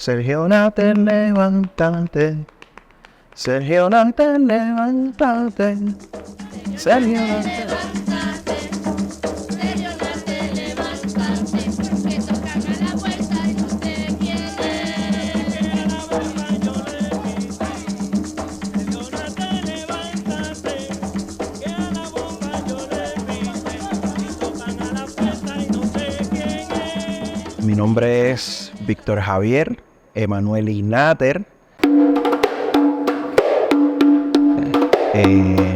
Sergio Natter, levántate. Sergio Natter, levántate. Sergio Natter. Mi nombre es Víctor Javier Emanueli Natter.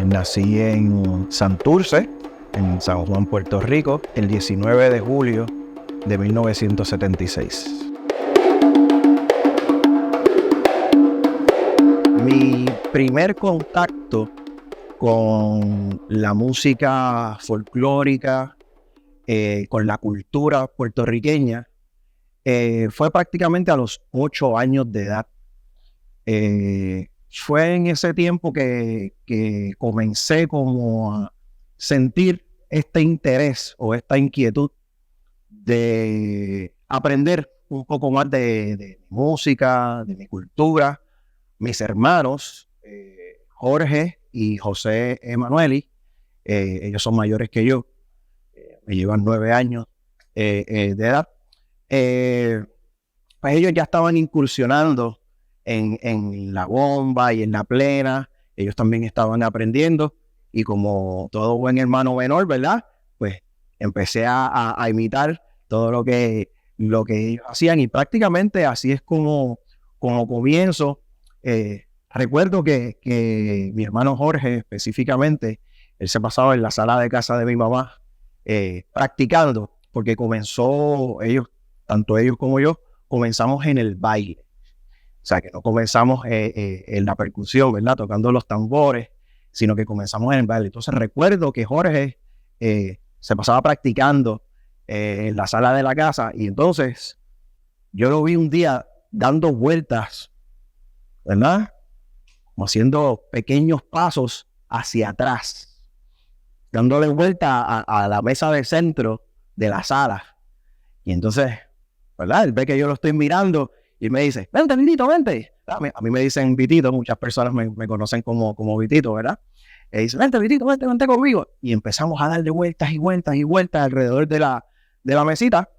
Nací en Santurce, en San Juan, Puerto Rico, el 19 de julio de 1976. Mi primer contacto con la música folclórica, con la cultura puertorriqueña, fue prácticamente a los 8 años de edad. Fue en ese tiempo que comencé como a sentir este interés o esta inquietud de aprender un poco más de música, de mi cultura. Mis hermanos, Jorge y José Emanueli, ellos son mayores que yo, me llevan 9 años de edad. Pues ellos ya estaban incursionando en la bomba y en la plena. Ellos también estaban aprendiendo, y como todo buen hermano menor, ¿verdad? Pues empecé a imitar todo lo que ellos hacían, y prácticamente así es como comienzo. Recuerdo que mi hermano Jorge específicamente, él se pasaba en la sala de casa de mi mamá practicando, porque tanto ellos como yo, comenzamos en el baile. O sea, que no comenzamos en la percusión, ¿verdad? Tocando los tambores, sino que comenzamos en el baile. Entonces recuerdo que Jorge se pasaba practicando en la sala de la casa, y entonces yo lo vi un día dando vueltas, ¿verdad? Como haciendo pequeños pasos hacia atrás, dándole vuelta a la mesa del centro de la sala. Y entonces, ¿verdad? Él ve que yo lo estoy mirando y me dice, vente, Vitito, vente. A mí me dicen Vitito, muchas personas me conocen como Vitito, ¿verdad? Y dice, vente, Vitito, vente conmigo. Y empezamos a darle vueltas y vueltas y vueltas alrededor de la mesita.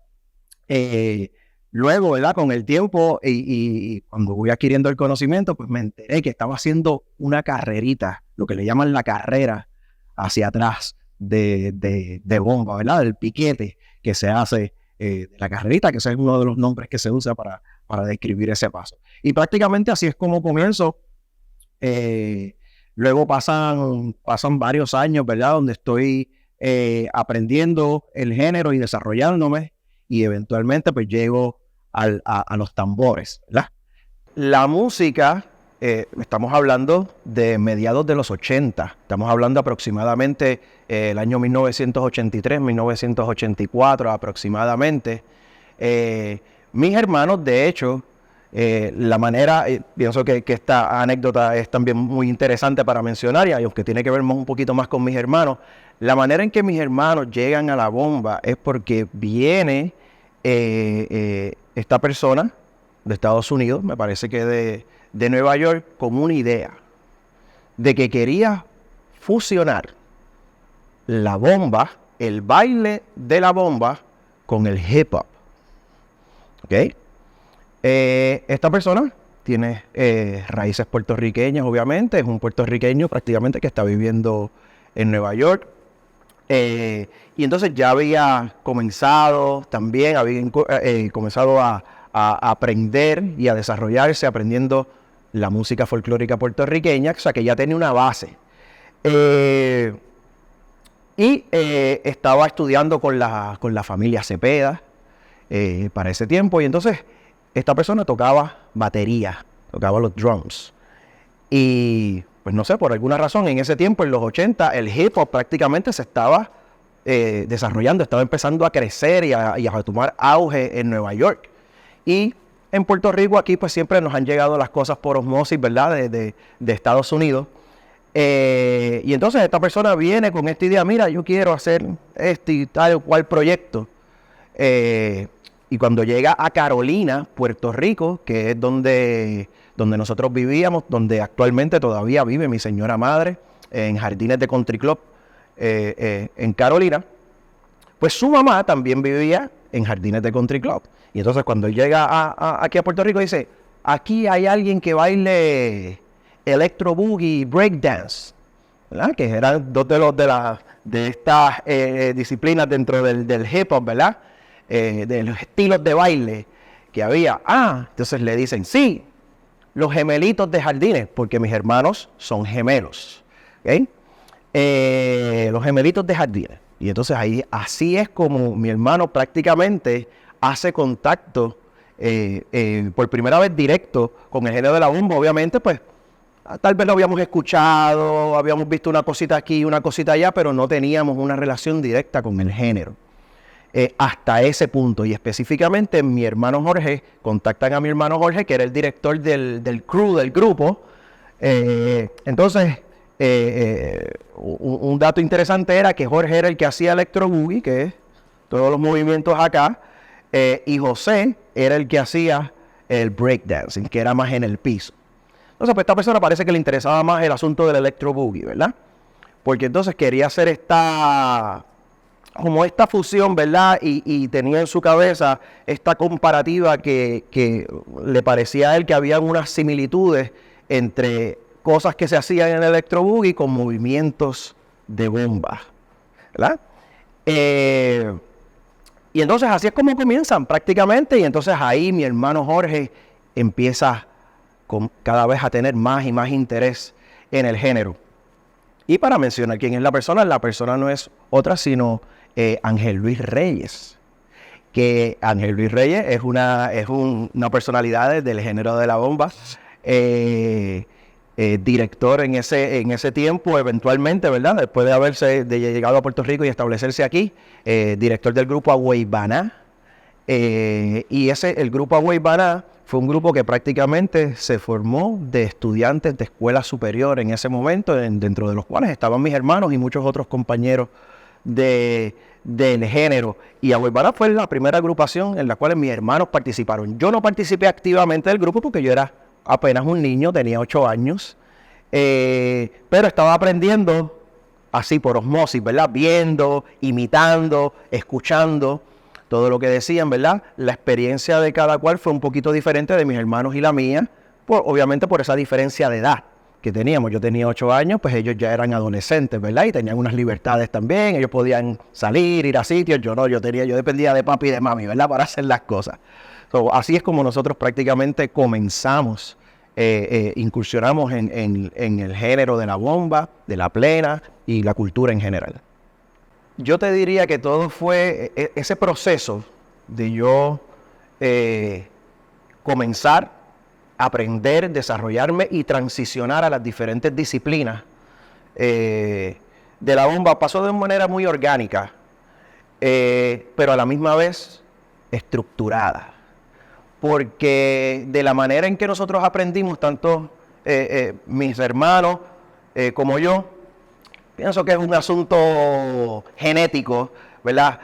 Luego, ¿verdad? Con el tiempo y cuando voy adquiriendo el conocimiento, pues me enteré que estaba haciendo una carrerita, lo que le llaman la carrera hacia atrás de bomba, ¿verdad? Del piquete que se hace de la carrerita, que ese es uno de los nombres que se usa para describir ese paso. Y prácticamente así es como comienzo. Luego pasan varios años, ¿verdad? Donde estoy aprendiendo el género y desarrollándome, y eventualmente pues llego a los tambores, ¿verdad? La música, estamos hablando de mediados de los 80, estamos hablando aproximadamente el año 1983, 1984 aproximadamente. Mis hermanos, de hecho, la manera, pienso que esta anécdota es también muy interesante para mencionar, y aunque tiene que ver un poquito más con mis hermanos, la manera en que mis hermanos llegan a la bomba es porque viene esta persona de Estados Unidos, me parece que de Nueva York, con una idea de que quería fusionar la bomba, el baile de la bomba, con el hip hop. ¿Ok? Esta persona tiene raíces puertorriqueñas, obviamente. Es un puertorriqueño prácticamente que está viviendo en Nueva York. Y entonces ya había comenzado también, comenzado a aprender y a desarrollarse aprendiendo la música folclórica puertorriqueña, o sea que ya tenía una base. Estaba estudiando con la familia Cepeda para ese tiempo, y entonces esta persona tocaba batería, tocaba los drums. Y pues no sé, por alguna razón en ese tiempo, en los 80, el hip hop prácticamente se estaba desarrollando, estaba empezando a crecer y a tomar auge en Nueva York. Y en Puerto Rico, aquí pues siempre nos han llegado las cosas por osmosis, ¿verdad? De Estados Unidos. Y entonces esta persona viene con esta idea, mira, yo quiero hacer este y tal o cual proyecto. Y cuando llega a Carolina, Puerto Rico, que es donde nosotros vivíamos, donde actualmente todavía vive mi señora madre, en Jardines de Country Club, en Carolina, pues su mamá también vivía en Jardines de Country Club. Y entonces cuando él llega aquí a Puerto Rico, dice, aquí hay alguien que baile electro boogie, breakdance, ¿verdad? Que eran dos de estas disciplinas dentro del hip hop, ¿verdad? De los estilos de baile que había. Entonces le dicen, sí, los gemelitos de Jardines, porque mis hermanos son gemelos, ¿ok? Los gemelitos de Jardines. Y entonces así es como mi hermano prácticamente hace contacto por primera vez directo con el género de la bomba. Obviamente, pues, tal vez lo habíamos escuchado, habíamos visto una cosita aquí, una cosita allá, pero no teníamos una relación directa con el género. Hasta ese punto, y específicamente mi hermano Jorge, contactan a mi hermano Jorge, que era el director del crew, del grupo. Entonces, un dato interesante era que Jorge era el que hacía electro boogie, que es todos los movimientos acá, y José era el que hacía el breakdancing, que era más en el piso. Entonces, pues esta persona parece que le interesaba más el asunto del electro boogie, ¿verdad? Porque entonces quería hacer esta fusión, ¿verdad? Y tenía en su cabeza esta comparativa que le parecía a él que había unas similitudes entre cosas que se hacían en el electro boogie con movimientos de bomba, ¿verdad? Y entonces así es como comienzan prácticamente, y entonces ahí mi hermano Jorge empieza cada vez a tener más y más interés en el género. Y para mencionar quién es la persona no es otra sino Ángel Luis Reyes, que Ángel Luis Reyes es una personalidad del género de la bomba, director en ese tiempo, eventualmente, ¿verdad? Después de haberse llegado a Puerto Rico y establecerse aquí, director del grupo Agüey Baná. Y el grupo Agüey Baná fue un grupo que prácticamente se formó de estudiantes de escuela superior en ese momento, dentro de los cuales estaban mis hermanos y muchos otros compañeros del género. Y Agüey Baná fue la primera agrupación en la cual mis hermanos participaron. Yo no participé activamente del grupo porque yo era apenas un niño, tenía 8 años, pero estaba aprendiendo así por osmosis, ¿verdad? Viendo, imitando, escuchando todo lo que decían, ¿verdad? La experiencia de cada cual fue un poquito diferente de mis hermanos y la mía, obviamente por esa diferencia de edad que teníamos. Yo tenía 8 años, pues ellos ya eran adolescentes, ¿verdad? Y tenían unas libertades también, ellos podían salir, ir a sitios, yo no, yo dependía de papi y de mami, ¿verdad? Para hacer las cosas. Así es como nosotros prácticamente comenzamos, incursionamos en el género de la bomba, de la plena y la cultura en general. Yo te diría que todo fue ese proceso de yo comenzar, aprender, desarrollarme y transicionar a las diferentes disciplinas de la bomba. Pasó de manera muy orgánica, pero a la misma vez estructurada. Porque de la manera en que nosotros aprendimos, tanto mis hermanos como yo, pienso que es un asunto genético, ¿verdad?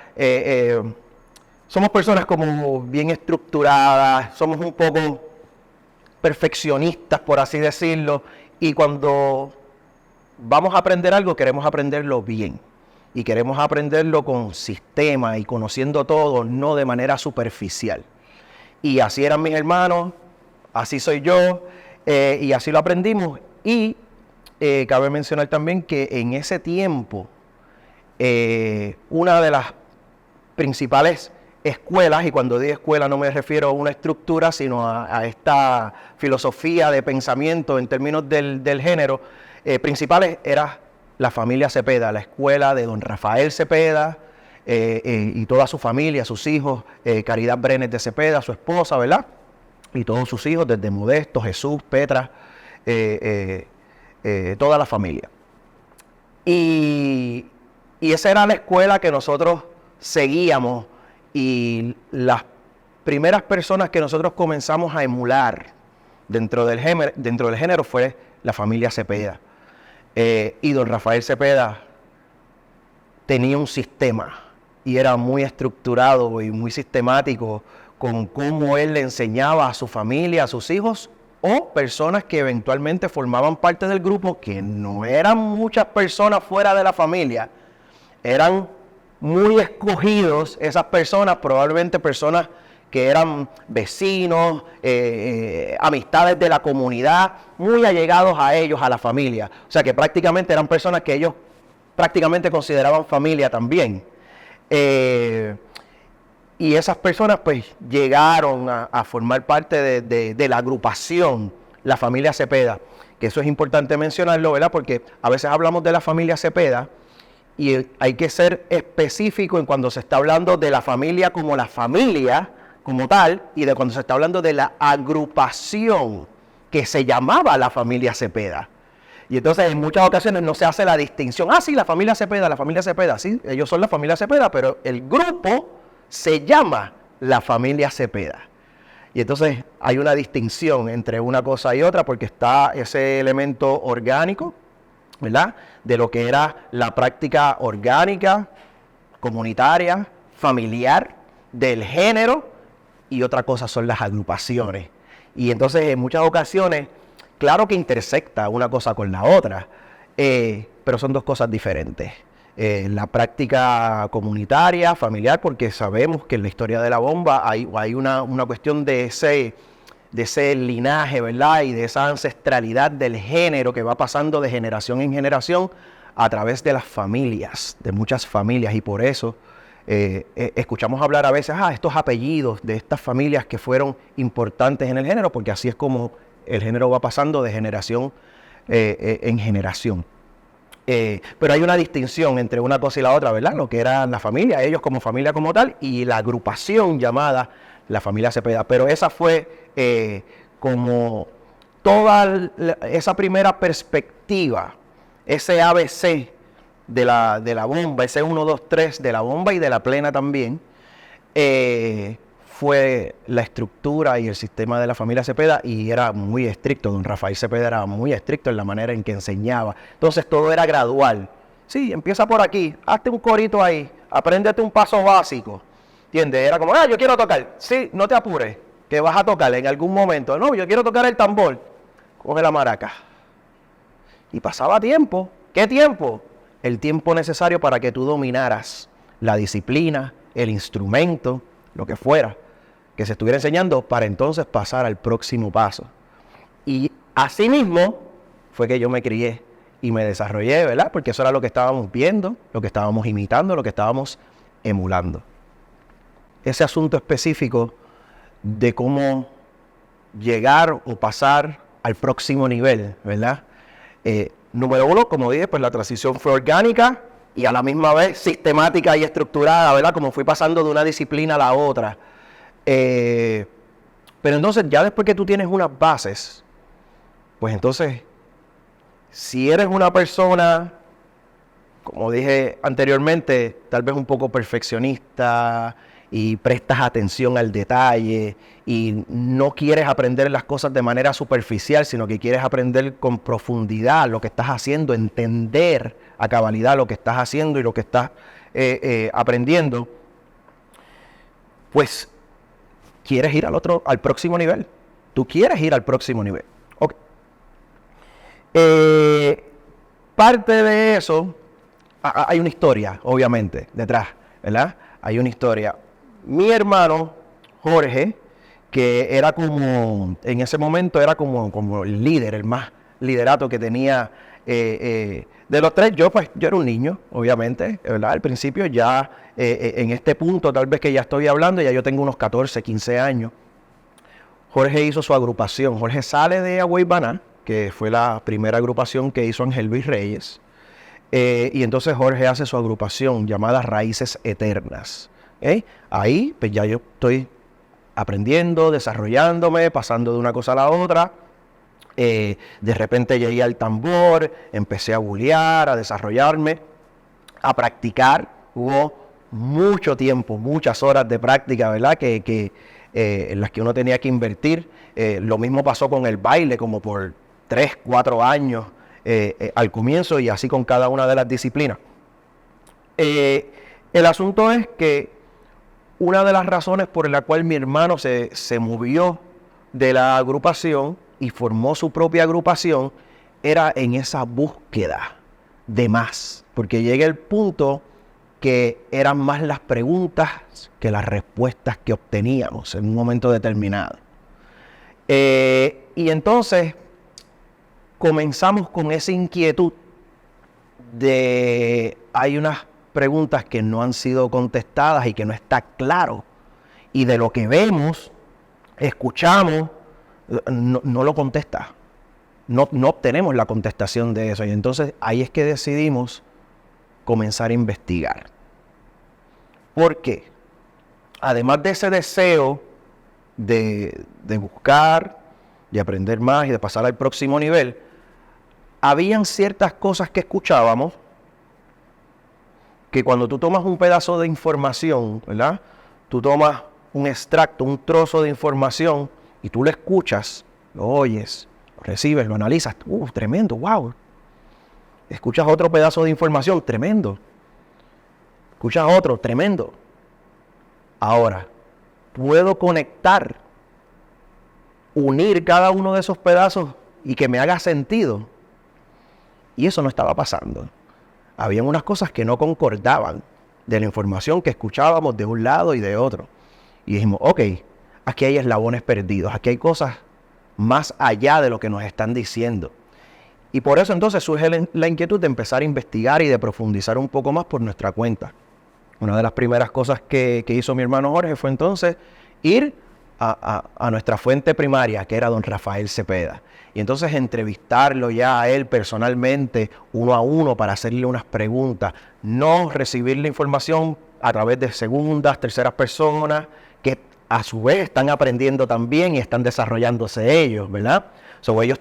Somos personas como bien estructuradas, somos un poco perfeccionistas, por así decirlo, y cuando vamos a aprender algo, queremos aprenderlo bien. Y queremos aprenderlo con sistema y conociendo todo, no de manera superficial. Y así eran mis hermanos, así soy yo, y así lo aprendimos. Y cabe mencionar también que en ese tiempo, una de las principales escuelas, y cuando digo escuela no me refiero a una estructura, sino a esta filosofía de pensamiento en términos del género, principales era la familia Cepeda, la escuela de don Rafael Cepeda, y toda su familia, sus hijos, Caridad Brenes de Cepeda, su esposa, ¿verdad? Y todos sus hijos, desde Modesto, Jesús, Petra, toda la familia. Y esa era la escuela que nosotros seguíamos, y las primeras personas que nosotros comenzamos a emular dentro del género fue la familia Cepeda. Y don Rafael Cepeda tenía un sistema y era muy estructurado y muy sistemático con cómo él le enseñaba a su familia, a sus hijos, o personas que eventualmente formaban parte del grupo, que no eran muchas personas fuera de la familia, eran muy escogidos esas personas, probablemente personas que eran vecinos, amistades de la comunidad, muy allegados a ellos, a la familia. O sea que prácticamente eran personas que ellos prácticamente consideraban familia también. Y esas personas pues llegaron a formar parte de la agrupación, la familia Cepeda, que eso es importante mencionarlo, ¿verdad? Porque a veces hablamos de la familia Cepeda y hay que ser específico en cuando se está hablando de la familia como tal, y de cuando se está hablando de la agrupación que se llamaba la familia Cepeda. Y entonces en muchas ocasiones no se hace la distinción. Ah, sí, la familia Cepeda, sí, ellos son la familia Cepeda, pero el grupo se llama la familia Cepeda. Y entonces hay una distinción entre una cosa y otra porque está ese elemento orgánico, ¿verdad? De lo que era la práctica orgánica, comunitaria, familiar, del género, y otra cosa son las agrupaciones. Y entonces en muchas ocasiones, claro que intersecta una cosa con la otra, pero son dos cosas diferentes. La práctica comunitaria, familiar, porque sabemos que en la historia de la bomba hay una cuestión de ese linaje, ¿verdad? Y de esa ancestralidad del género que va pasando de generación en generación a través de las familias, de muchas familias, y por eso escuchamos hablar a veces, estos apellidos de estas familias que fueron importantes en el género, porque así es como el género va pasando de generación en generación. Pero hay una distinción entre una cosa y la otra, ¿verdad? Lo que era la familia, ellos como familia como tal, y la agrupación llamada la familia Cepeda. Pero esa fue como toda esa primera perspectiva, ese ABC de la bomba, ese 1, 2, 3 de la bomba y de la plena también, fue la estructura y el sistema de la familia Cepeda, y era muy estricto. Don Rafael Cepeda era muy estricto en la manera en que enseñaba. Entonces todo era gradual. Sí, empieza por aquí, hazte un corito ahí, apréndete un paso básico. ¿Entiendes? Era como, yo quiero tocar. Sí, no te apures, que vas a tocar en algún momento. No, yo quiero tocar el tambor. Coge la maraca. Y pasaba tiempo. ¿Qué tiempo? El tiempo necesario para que tú dominaras la disciplina, el instrumento, lo que fuera que se estuviera enseñando, para entonces pasar al próximo paso. Y así mismo fue que yo me crié y me desarrollé, ¿verdad? Porque eso era lo que estábamos viendo, lo que estábamos imitando, lo que estábamos emulando. Ese asunto específico de cómo llegar o pasar al próximo nivel, ¿verdad? Número uno, como dije, pues la transición fue orgánica y a la misma vez sistemática y estructurada, ¿verdad? Como fui pasando de una disciplina a la otra. Pero entonces ya después que tú tienes unas bases, pues entonces, si eres una persona, como dije anteriormente, tal vez un poco perfeccionista y prestas atención al detalle y no quieres aprender las cosas de manera superficial, sino que quieres aprender con profundidad lo que estás haciendo, entender a cabalidad lo que estás haciendo y lo que estás aprendiendo, pues quieres ir al próximo nivel. Tú quieres ir al próximo nivel. Okay. Parte de eso, hay una historia, obviamente, detrás, ¿verdad? Hay una historia. Mi hermano, Jorge, que era como, en ese momento era como el líder, el más liderato que tenía de los tres. Yo era un niño, obviamente, ¿verdad? Al principio ya, en este punto, tal vez que ya estoy hablando, ya yo tengo unos 14, 15 años. Jorge hizo su agrupación. Jorge sale de Agüey Baná, que fue la primera agrupación que hizo Ángel Luis Reyes. Y entonces Jorge hace su agrupación llamada Raíces Eternas. Ahí, pues ya yo estoy aprendiendo, desarrollándome, pasando de una cosa a la otra. De repente llegué al tambor, empecé a bulear, a desarrollarme, a practicar. Hubo mucho tiempo, muchas horas de práctica, ¿verdad? En las que uno tenía que invertir. Lo mismo pasó con el baile, como por 3, 4 años al comienzo, y así con cada una de las disciplinas. El asunto es que una de las razones por la cual mi hermano se movió de la agrupación y formó su propia agrupación era en esa búsqueda de más, porque llega el punto que eran más las preguntas que las respuestas que obteníamos en un momento determinado. Y entonces comenzamos con esa inquietud de hay unas preguntas que no han sido contestadas y que no está claro, y de lo que vemos, escuchamos, no lo contesta, no obtenemos la contestación de eso. Y entonces ahí es que decidimos comenzar a investigar. ¿Por qué? Además de ese deseo de buscar, de aprender más y de pasar al próximo nivel, habían ciertas cosas que escuchábamos que cuando tú tomas un pedazo de información, ¿verdad? Tú tomas un extracto, un trozo de información y tú lo escuchas, lo oyes, lo recibes, lo analizas. Tremendo, wow. Escuchas otro pedazo de información, tremendo. Escuchas otro, tremendo. Ahora, puedo conectar, unir cada uno de esos pedazos y que me haga sentido. Y eso no estaba pasando. Habían unas cosas que no concordaban de la información que escuchábamos de un lado y de otro. Y dijimos, ok, aquí hay eslabones perdidos, aquí hay cosas más allá de lo que nos están diciendo. Y por eso entonces surge la inquietud de empezar a investigar y de profundizar un poco más por nuestra cuenta. Una de las primeras cosas que hizo mi hermano Jorge fue entonces ir a nuestra fuente primaria, que era don Rafael Cepeda. Y entonces entrevistarlo ya a él personalmente, uno a uno, para hacerle unas preguntas. No recibir la información a través de segundas, terceras personas, que a su vez están aprendiendo también y están desarrollándose ellos, ¿verdad? Ellos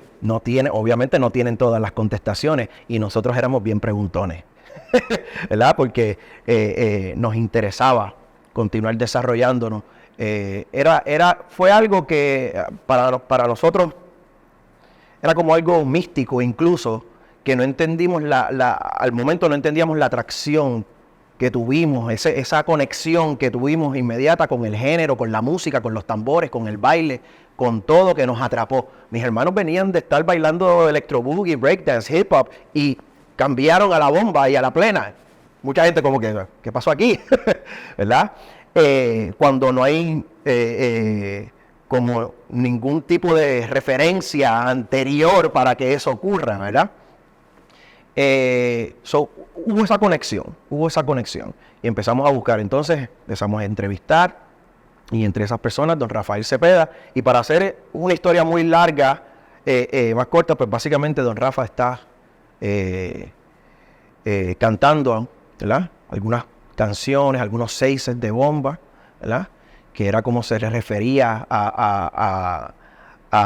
obviamente no tienen todas las contestaciones, y nosotros éramos bien preguntones, ¿verdad? Porque nos interesaba continuar desarrollándonos. Fue algo que para nosotros era como algo místico, incluso, que no entendimos al momento no entendíamos la atracción que tuvimos, esa conexión que tuvimos inmediata con el género, con la música, con los tambores, con el baile, con todo, que nos atrapó. Mis hermanos venían de estar bailando electro boogie, breakdance, hip hop, y cambiaron a la bomba y a la plena. Mucha gente como que, ¿qué pasó aquí? ¿Verdad? Cuando no hay como ningún tipo de referencia anterior para que eso ocurra, ¿verdad? Hubo esa conexión y empezamos a buscar. Entonces empezamos a entrevistar, y entre esas personas don Rafael Cepeda. Y para hacer una historia muy larga, más corta, pues básicamente don Rafa está cantando, ¿verdad?, algunas canciones, algunos seises de bomba, ¿verdad?, que era como se refería a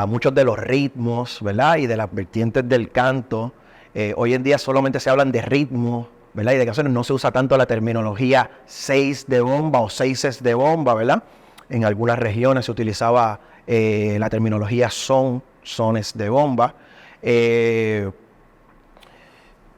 muchos de los ritmos, ¿verdad?, y de las vertientes del canto. Hoy en día solamente se hablan de ritmos, ¿verdad?, y de canciones. No se usa tanto la terminología seis de bomba o seises de bomba, ¿verdad? En algunas regiones se utilizaba la terminología sones de bomba. Pues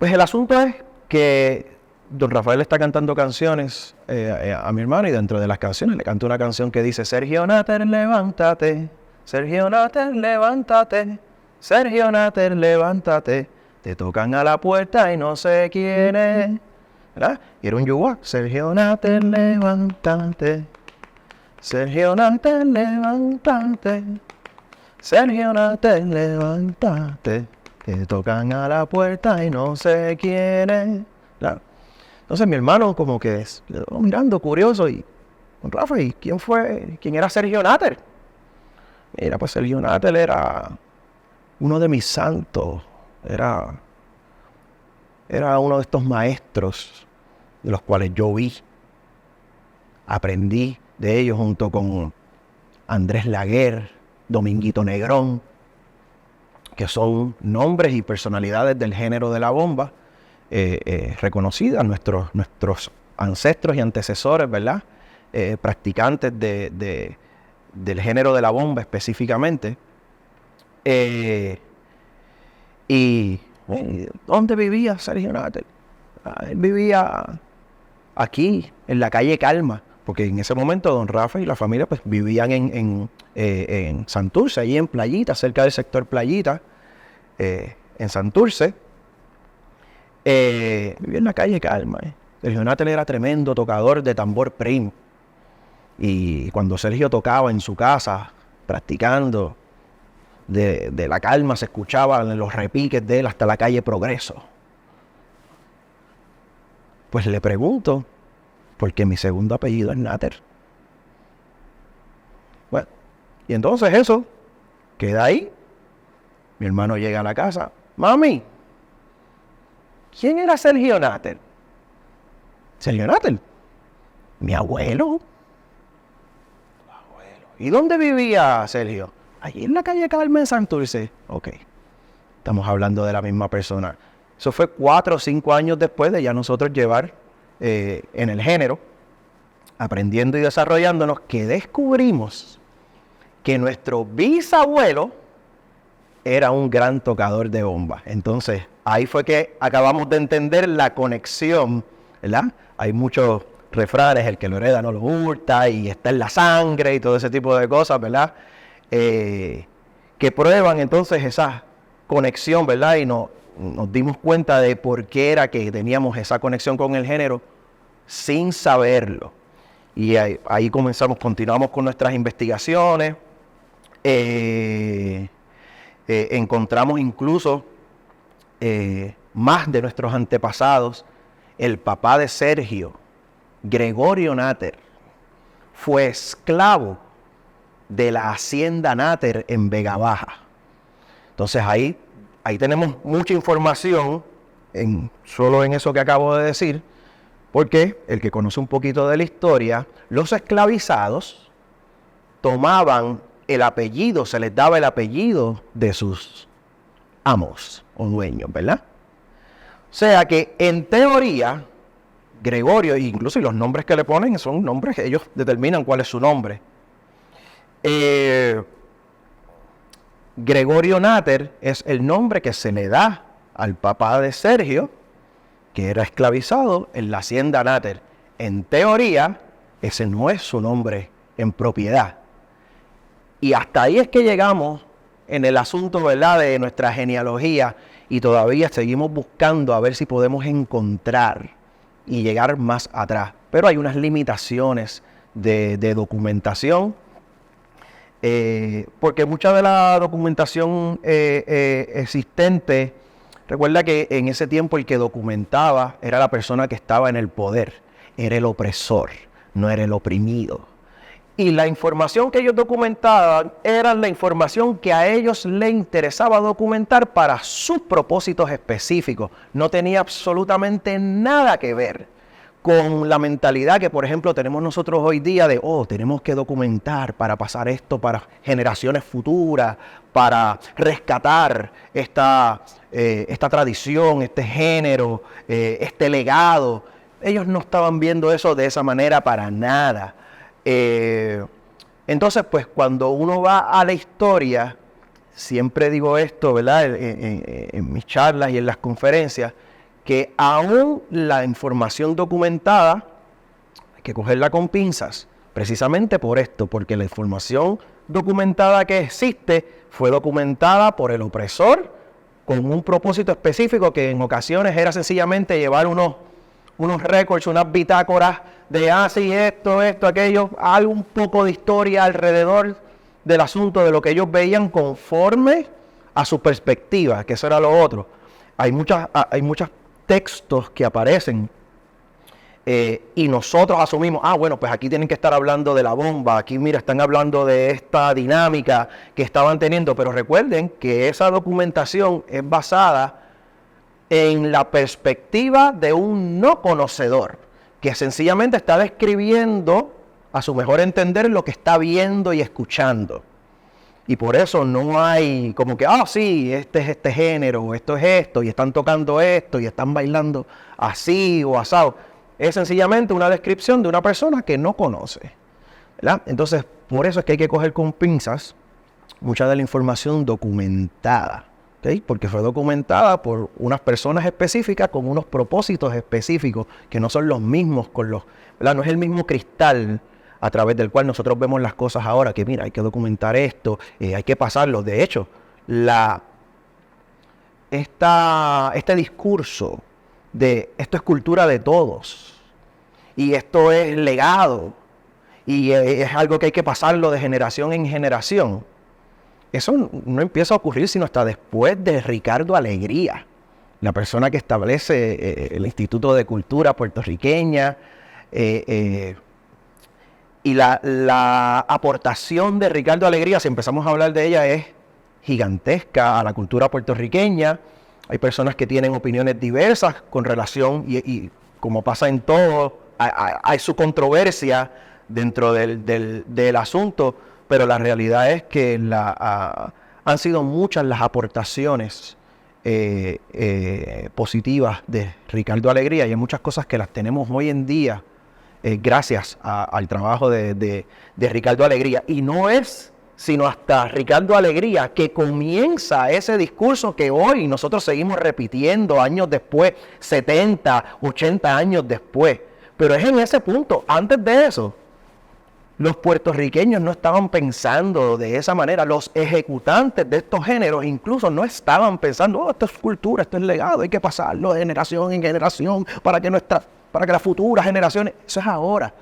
el asunto es que don Rafael está cantando canciones a mi hermano, y dentro de las canciones le canta una canción que dice: Sergio Natter, levántate, Sergio Natter, levántate, Sergio Natter, levántate, te tocan a la puerta y no sé quién es, ¿verdad? Y era un yuwa: Sergio Natter, levántate, Sergio Natter, levántate, Sergio Natter, levántate, te tocan a la puerta y no sé quién es, ¿verdad? Entonces mi hermano como que mirando curioso, y con Rafa, ¿y quién era Sergio Natter? Mira, pues Sergio Natter era uno de mis santos, era uno de estos maestros de los cuales yo aprendí de ellos junto con Andrés Laguer, Dominguito Negrón, que son nombres y personalidades del género de la bomba, reconocidas, nuestros ancestros y antecesores, ¿verdad? Practicantes del género de la bomba específicamente. ¿Dónde vivía Sergio Natter? Él vivía aquí, en la calle Calma, porque en ese momento don Rafa y la familia pues vivían en Santurce, ahí en Playita, cerca del sector Playita, en Santurce. Vivía en la calle Calma. Sergio Natter era tremendo tocador de tambor primo. Y cuando Sergio tocaba en su casa, practicando, de la Calma se escuchaban los repiques de él hasta la calle Progreso. Pues le pregunto, porque mi segundo apellido es Natter. Bueno, y entonces eso queda ahí. Mi hermano llega a la casa. Mami, ¿quién era Sergio Natter? Sergio Natter, mi abuelo. ¿Y dónde vivía Sergio? Allí en la calle Carmen Santurce. Ok, estamos hablando de la misma persona. Eso fue 4 o 5 años después de ya nosotros llevar en el género, aprendiendo y desarrollándonos, que descubrimos que nuestro bisabuelo era un gran tocador de bomba. Entonces, ahí fue que acabamos de entender la conexión, ¿verdad? Hay muchos refranes, el que lo hereda no lo hurta, y está en la sangre y todo ese tipo de cosas, ¿verdad? Que prueban entonces esa conexión, ¿verdad? Y nos dimos cuenta de por qué era que teníamos esa conexión con el género sin saberlo. Y ahí continuamos con nuestras investigaciones. Encontramos incluso más de nuestros antepasados. El papá de Sergio, Gregorio Natter, fue esclavo de la hacienda Natter en Vega Baja. Entonces ahí tenemos mucha información solo en eso que acabo de decir, porque el que conoce un poquito de la historia, los esclavizados tomaban el apellido, se les daba el apellido de sus amos o dueños, ¿verdad? O sea que en teoría, Gregorio, incluso los nombres que le ponen son nombres que ellos determinan cuál es su nombre. Gregorio Natter es el nombre que se le da al papá de Sergio, que era esclavizado en la hacienda Natter. En teoría, ese no es su nombre en propiedad. Y hasta ahí es que llegamos en el asunto, ¿verdad?, de nuestra genealogía, y todavía seguimos buscando a ver si podemos encontrar y llegar más atrás. Pero hay unas limitaciones de documentación, porque mucha de la documentación existente, recuerda que en ese tiempo el que documentaba era la persona que estaba en el poder, era el opresor, no era el oprimido. Y la información que ellos documentaban era la información que a ellos les interesaba documentar para sus propósitos específicos. No tenía absolutamente nada que ver con la mentalidad que, por ejemplo, tenemos nosotros hoy día de, tenemos que documentar para pasar esto para generaciones futuras, para rescatar esta tradición, este género, este legado. Ellos no estaban viendo eso de esa manera para nada. Entonces, pues cuando uno va a la historia, siempre digo esto, ¿verdad?, en mis charlas y en las conferencias, que aún la información documentada hay que cogerla con pinzas, precisamente por esto, porque la información documentada que existe fue documentada por el opresor con un propósito específico, que en ocasiones era sencillamente llevar unos récords, unas bitácoras de sí, esto, aquello, algo un poco de historia alrededor del asunto, de lo que ellos veían conforme a su perspectiva, que eso era lo otro. Hay muchos textos que aparecen y nosotros asumimos, bueno, pues aquí tienen que estar hablando de la bomba, aquí mira, están hablando de esta dinámica que estaban teniendo, pero recuerden que esa documentación es basada en la perspectiva de un no conocedor, que sencillamente está describiendo a su mejor entender lo que está viendo y escuchando. Y por eso no hay como que, sí, este es este género, esto es esto, y están tocando esto, y están bailando así o asado. Es sencillamente una descripción de una persona que no conoce, ¿verdad? Entonces, por eso es que hay que coger con pinzas mucha de la información documentada, ¿okay? Porque fue documentada por unas personas específicas con unos propósitos específicos que no son los mismos con los, ¿verdad? No es el mismo cristal a través del cual nosotros vemos las cosas ahora, que mira, hay que documentar esto, hay que pasarlo. De hecho, este discurso de esto es cultura de todos y esto es legado y es algo que hay que pasarlo de generación en generación, eso no empieza a ocurrir sino hasta después de Ricardo Alegría, la persona que establece el Instituto de Cultura puertorriqueña, y la aportación de Ricardo Alegría, si empezamos a hablar de ella, es gigantesca a la cultura puertorriqueña. Hay personas que tienen opiniones diversas con relación, y como pasa en todo, hay su controversia dentro del asunto, pero la realidad es que han sido muchas las aportaciones positivas de Ricardo Alegría, y hay muchas cosas que las tenemos hoy en día gracias al trabajo de Ricardo Alegría. Y no es sino hasta Ricardo Alegría que comienza ese discurso que hoy nosotros seguimos repitiendo años después, 70, 80 años después. Pero es en ese punto. Antes de eso, los puertorriqueños no estaban pensando de esa manera. Los ejecutantes de estos géneros incluso no estaban pensando, oh, esto es cultura, esto es legado, hay que pasarlo de generación en generación para que las futuras generaciones. Eso es ahora.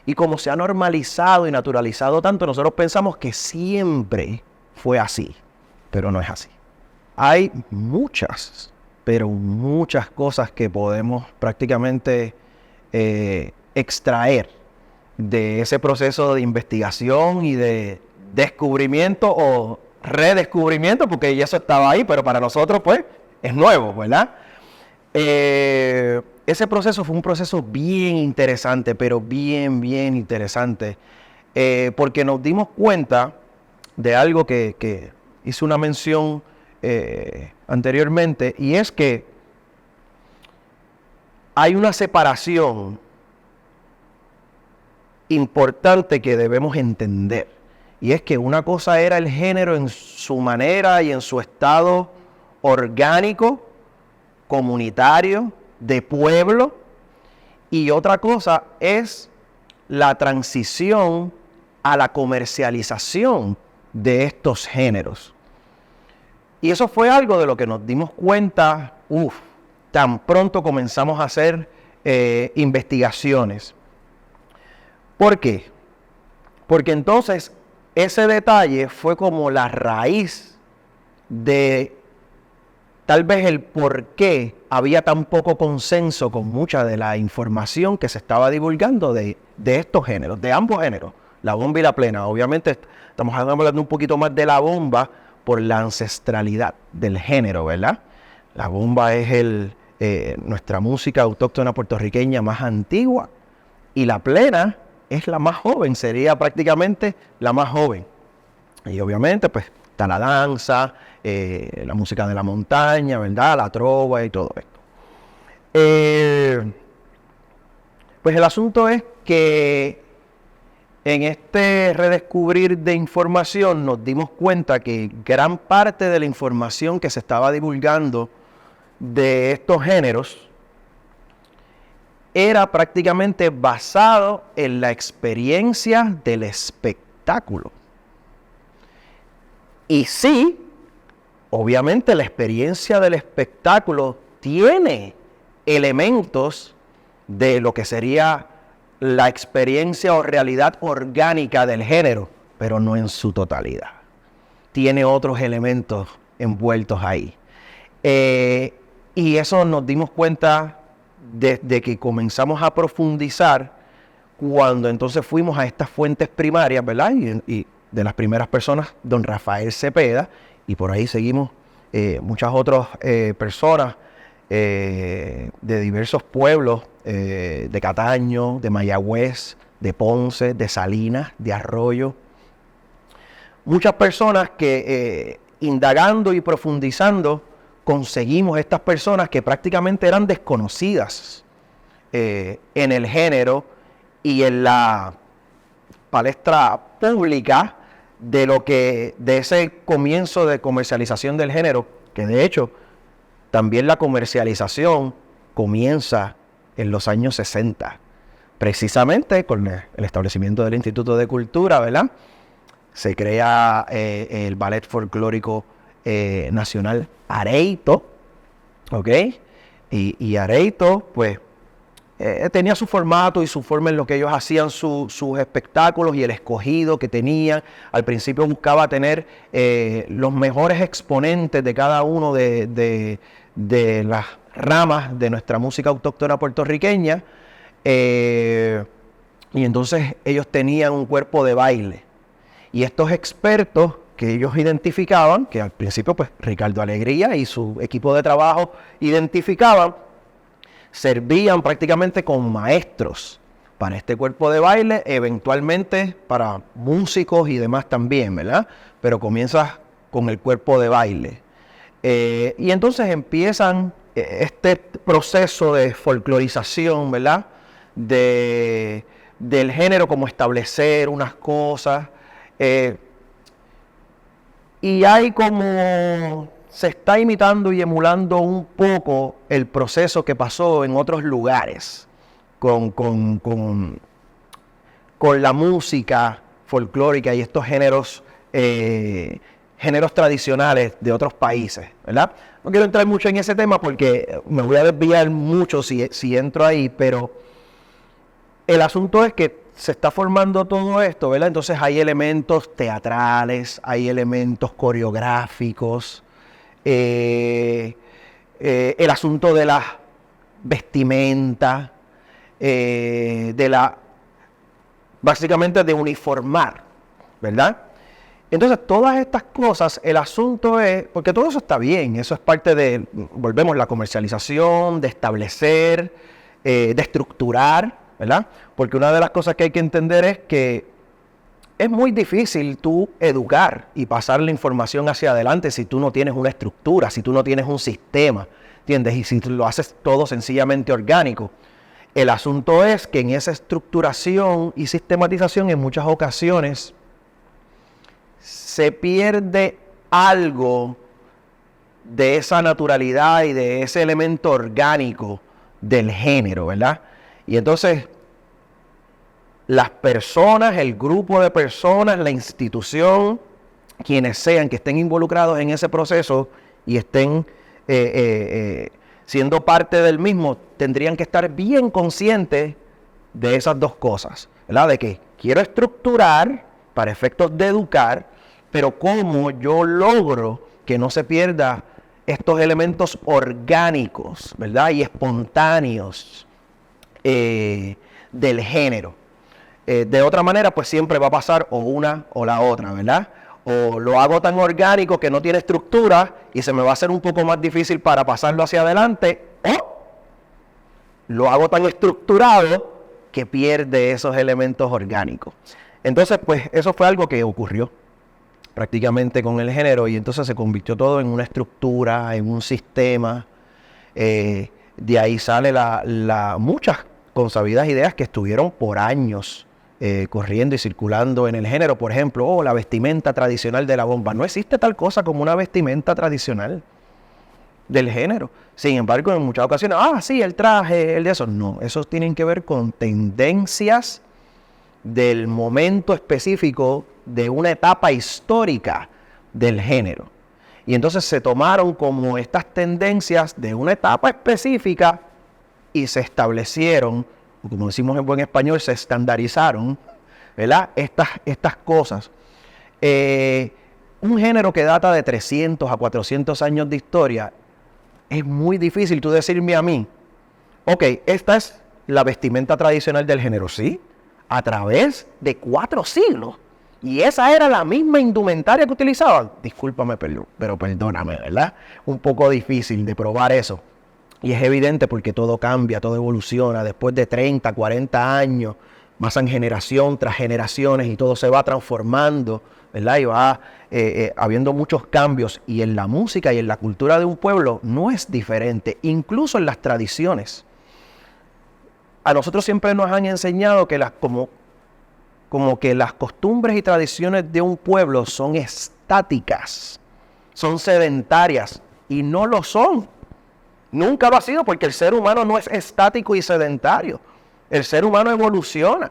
Y como se ha normalizado y naturalizado tanto, nosotros pensamos que siempre fue así, pero no es así. Hay muchas, pero muchas cosas que podemos prácticamente extraer de ese proceso de investigación y de descubrimiento o redescubrimiento, porque ya eso estaba ahí, pero para nosotros pues es nuevo, ¿verdad? Ese proceso fue un proceso bien interesante, pero bien interesante, porque nos dimos cuenta de algo que hice una mención anteriormente, y es que hay una separación importante que debemos entender, y es que una cosa era el género en su manera y en su estado orgánico, comunitario, de pueblo, y otra cosa es la transición a la comercialización de estos géneros. Y eso fue algo de lo que nos dimos cuenta, tan pronto comenzamos a hacer investigaciones. ¿Por qué? Porque entonces ese detalle fue como la raíz de tal vez el por qué había tan poco consenso con mucha de la información que se estaba divulgando de estos géneros, de ambos géneros, la bomba y la plena. Obviamente estamos hablando un poquito más de la bomba por la ancestralidad del género, ¿verdad? La bomba es nuestra música autóctona puertorriqueña más antigua, y la plena es la más joven, sería prácticamente la más joven. Y obviamente pues está la danza, la música de la montaña, ¿verdad? La trova y todo esto. Pues el asunto es que en este redescubrir de información nos dimos cuenta que gran parte de la información que se estaba divulgando de estos géneros era prácticamente basado en la experiencia del espectáculo. Y sí, obviamente la experiencia del espectáculo tiene elementos de lo que sería la experiencia o realidad orgánica del género, pero no en su totalidad. Tiene otros elementos envueltos ahí. Y eso nos dimos cuenta desde que comenzamos a profundizar, cuando entonces fuimos a estas fuentes primarias, ¿verdad? Y de las primeras personas, don Rafael Cepeda, y por ahí seguimos muchas otras personas de diversos pueblos, de Cataño, de Mayagüez, de Ponce, de Salinas, de Arroyo. Muchas personas que indagando y profundizando conseguimos estas personas que prácticamente eran desconocidas en el género y en la palestra pública de ese comienzo de comercialización del género, que de hecho también la comercialización comienza en los años 60, precisamente con el establecimiento del Instituto de Cultura, ¿verdad? Se crea el Ballet Folclórico Nacional Areito, ¿ok? Y Areito, pues, tenía su formato y su forma en lo que ellos hacían sus espectáculos y el escogido que tenían. Al principio buscaba tener los mejores exponentes de cada uno de las ramas de nuestra música autóctona puertorriqueña. Y entonces ellos tenían un cuerpo de baile. Y estos expertos que ellos identificaban, que al principio pues Ricardo Alegría y su equipo de trabajo identificaban, servían prácticamente como maestros para este cuerpo de baile, eventualmente para músicos y demás también, ¿verdad? Pero comienzas con el cuerpo de baile. Y entonces empiezan este proceso de folclorización, ¿verdad? Del género, como establecer unas cosas. Y hay como se está imitando y emulando un poco el proceso que pasó en otros lugares con la música folclórica y estos géneros tradicionales de otros países, ¿verdad? No quiero entrar mucho en ese tema porque me voy a desviar mucho si entro ahí, pero el asunto es que se está formando todo esto, ¿verdad? Entonces hay elementos teatrales, hay elementos coreográficos, el asunto de la vestimenta, básicamente de uniformar, ¿verdad? Entonces todas estas cosas, el asunto es, porque todo eso está bien, eso es parte de, volvemos, la comercialización, de establecer, de estructurar, ¿verdad? Porque una de las cosas que hay que entender es que es muy difícil tú educar y pasar la información hacia adelante si tú no tienes una estructura, si tú no tienes un sistema, ¿entiendes? Y si lo haces todo sencillamente orgánico. El asunto es que en esa estructuración y sistematización en muchas ocasiones se pierde algo de esa naturalidad y de ese elemento orgánico del género, ¿verdad? Y entonces las personas, el grupo de personas, la institución, quienes sean que estén involucrados en ese proceso y estén siendo parte del mismo, tendrían que estar bien conscientes de esas dos cosas, ¿verdad? De que quiero estructurar para efectos de educar, pero cómo yo logro que no se pierda estos elementos orgánicos, ¿verdad? Y espontáneos del género. De otra manera, pues siempre va a pasar o una o la otra, ¿verdad? O lo hago tan orgánico que no tiene estructura y se me va a hacer un poco más difícil para pasarlo hacia adelante, o lo hago tan estructurado que pierde esos elementos orgánicos. Entonces, pues eso fue algo que ocurrió prácticamente con el género y entonces se convirtió todo en una estructura, en un sistema. De ahí sale muchas consabidas ideas que estuvieron por años corriendo y circulando en el género. Por ejemplo, la vestimenta tradicional de la bomba. No existe tal cosa como una vestimenta tradicional del género. Sin embargo, en muchas ocasiones, sí, el traje, el de eso. No, esos tienen que ver con tendencias del momento específico de una etapa histórica del género. Y entonces se tomaron como estas tendencias de una etapa específica y se establecieron, como decimos en buen español, se estandarizaron, ¿verdad? Estas cosas. Un género que data de 300 a 400 años de historia, es muy difícil tú decirme a mí, ok, esta es la vestimenta tradicional del género, ¿sí? A través de 4 siglos. Y esa era la misma indumentaria que utilizaban. Discúlpame, pero perdóname, ¿verdad? Un poco difícil de probar eso. Y es evidente porque todo cambia, todo evoluciona. Después de 30, 40 años, pasan generación tras generaciones y todo se va transformando, ¿verdad? Y va habiendo muchos cambios. Y en la música y en la cultura de un pueblo no es diferente, incluso en las tradiciones. A nosotros siempre nos han enseñado que como como que las costumbres y tradiciones de un pueblo son estáticas, son sedentarias, y no lo son. Nunca lo ha sido, porque el ser humano no es estático y sedentario. El ser humano evoluciona.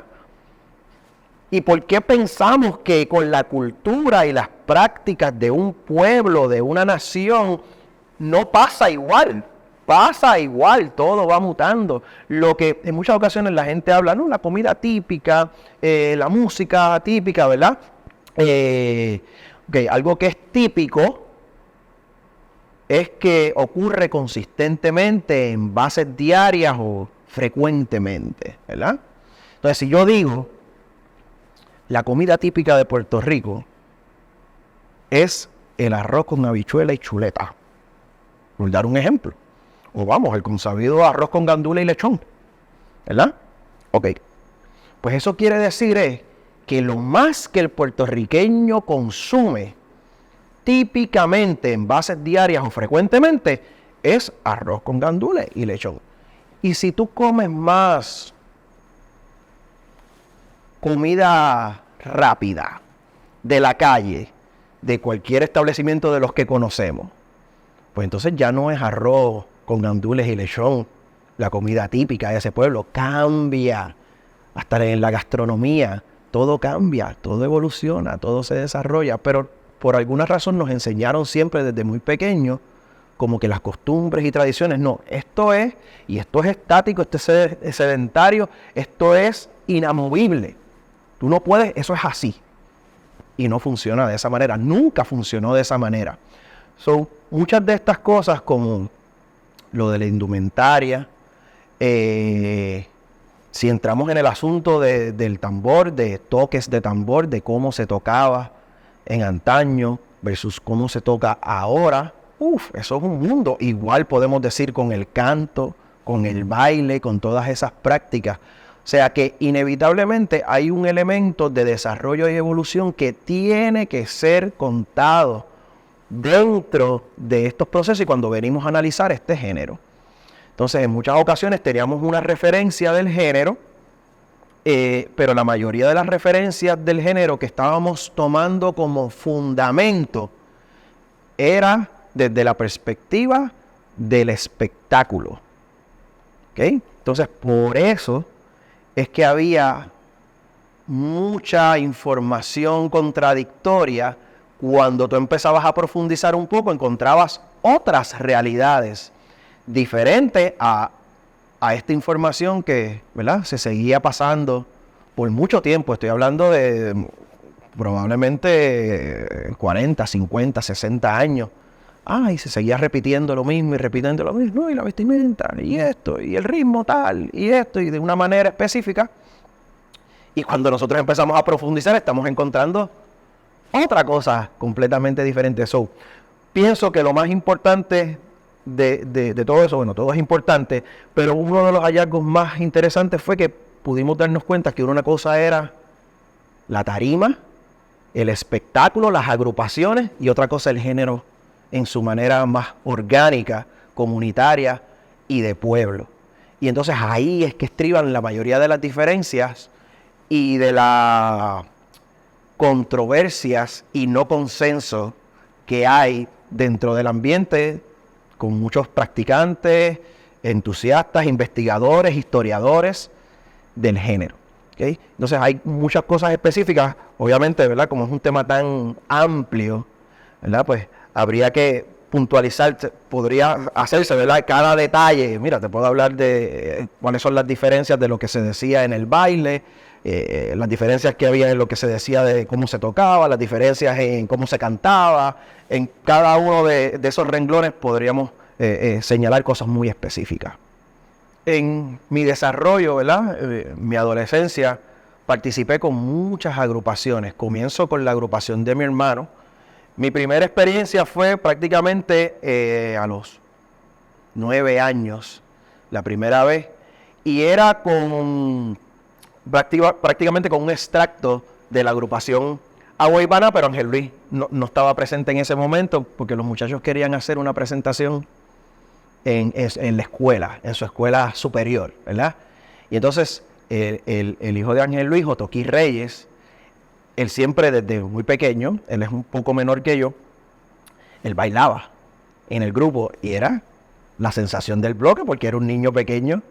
¿Y por qué pensamos que con la cultura y las prácticas de un pueblo, de una nación, no pasa igual? Pasa igual, todo va mutando. Lo que en muchas ocasiones la gente habla, ¿no? La comida típica, la música típica, ¿verdad? Algo que es típico es que ocurre consistentemente en bases diarias o frecuentemente, ¿verdad? Entonces, si yo digo, la comida típica de Puerto Rico es el arroz con habichuela y chuleta, por dar un ejemplo. O vamos, el consabido arroz con gandules y lechón, ¿verdad? Ok, pues eso quiere decir que lo más que el puertorriqueño consume típicamente en bases diarias o frecuentemente es arroz con gandules y lechón. Y si tú comes más comida rápida de la calle, de cualquier establecimiento de los que conocemos, pues entonces ya no es arroz con gandules y lechón, la comida típica de ese pueblo. Cambia, hasta en la gastronomía, todo cambia, todo evoluciona, todo se desarrolla, pero por alguna razón nos enseñaron siempre desde muy pequeños como que las costumbres y tradiciones, no, esto es estático, esto es sedentario, esto es inamovible. Tú no puedes, eso es así. Y no funciona de esa manera, nunca funcionó de esa manera. Muchas de estas cosas, como lo de la indumentaria, si entramos en el asunto del tambor, de toques de tambor, de cómo se tocaba en antaño versus cómo se toca ahora, eso es un mundo. Igual podemos decir con el canto, con el baile, con todas esas prácticas. O sea que inevitablemente hay un elemento de desarrollo y evolución que tiene que ser contado dentro de estos procesos y cuando venimos a analizar este género. Entonces, en muchas ocasiones teníamos una referencia del género, pero la mayoría de las referencias del género que estábamos tomando como fundamento era desde la perspectiva del espectáculo. ¿Okay? Entonces, por eso es que había mucha información contradictoria. Cuando tú empezabas a profundizar un poco, encontrabas otras realidades diferentes a esta información que, ¿verdad?, se seguía pasando por mucho tiempo. Estoy hablando de probablemente 40, 50, 60 años. Y se seguía repitiendo lo mismo y repitiendo lo mismo, y la vestimenta, y esto, y el ritmo tal, y esto, y de una manera específica. Y cuando nosotros empezamos a profundizar, estamos encontrando otra cosa completamente diferente. Pienso que lo más importante de todo eso, bueno, todo es importante, pero uno de los hallazgos más interesantes fue que pudimos darnos cuenta que una cosa era la tarima, el espectáculo, las agrupaciones, y otra cosa el género en su manera más orgánica, comunitaria y de pueblo. Y entonces ahí es que estriban la mayoría de las diferencias y de las controversias y no consenso que hay dentro del ambiente, con muchos practicantes, entusiastas, investigadores, historiadores del género. ¿Okay? Entonces hay muchas cosas específicas, obviamente, ¿verdad? Como es un tema tan amplio, ¿verdad? Pues habría que puntualizar, podría hacerse, ¿verdad?, cada detalle. Mira, te puedo hablar de cuáles son las diferencias de lo que se decía en el baile, las diferencias que había en lo que se decía de cómo se tocaba, las diferencias en cómo se cantaba. En cada uno de esos renglones podríamos señalar cosas muy específicas. En mi desarrollo, ¿verdad?, mi adolescencia, participé con muchas agrupaciones. Comienzo con la agrupación de mi hermano. Mi primera experiencia fue prácticamente a los 9 años, la primera vez, y era prácticamente con un extracto de la agrupación Agua Ivana, pero Ángel Luis no estaba presente en ese momento porque los muchachos querían hacer una presentación en la escuela, en su escuela superior, ¿verdad? Y entonces el hijo de Ángel Luis, Otoquí Reyes, él siempre desde muy pequeño, él es un poco menor que yo, él bailaba en el grupo y era la sensación del bloque porque era un niño pequeño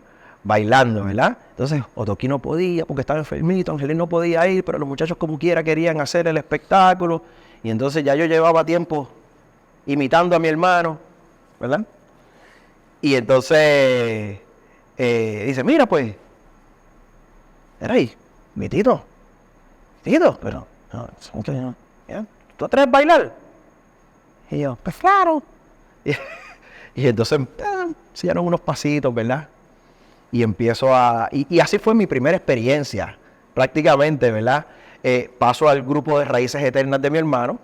bailando, ¿verdad? Entonces Otoquí no podía porque estaba enfermito, Ángel Luis no podía ir, pero los muchachos como quiera querían hacer el espectáculo y entonces ya yo llevaba tiempo imitando a mi hermano, ¿verdad? Y entonces dice, mira pues, era ahí, mi Tito, pero no, ¿ya? ¿Tú atreves a bailar? Y yo, pues claro. Y entonces enseñaron unos pasitos, ¿verdad? Y empiezo y así fue mi primera experiencia, prácticamente, ¿verdad? Paso al grupo de Raíces Eternas de mi hermano,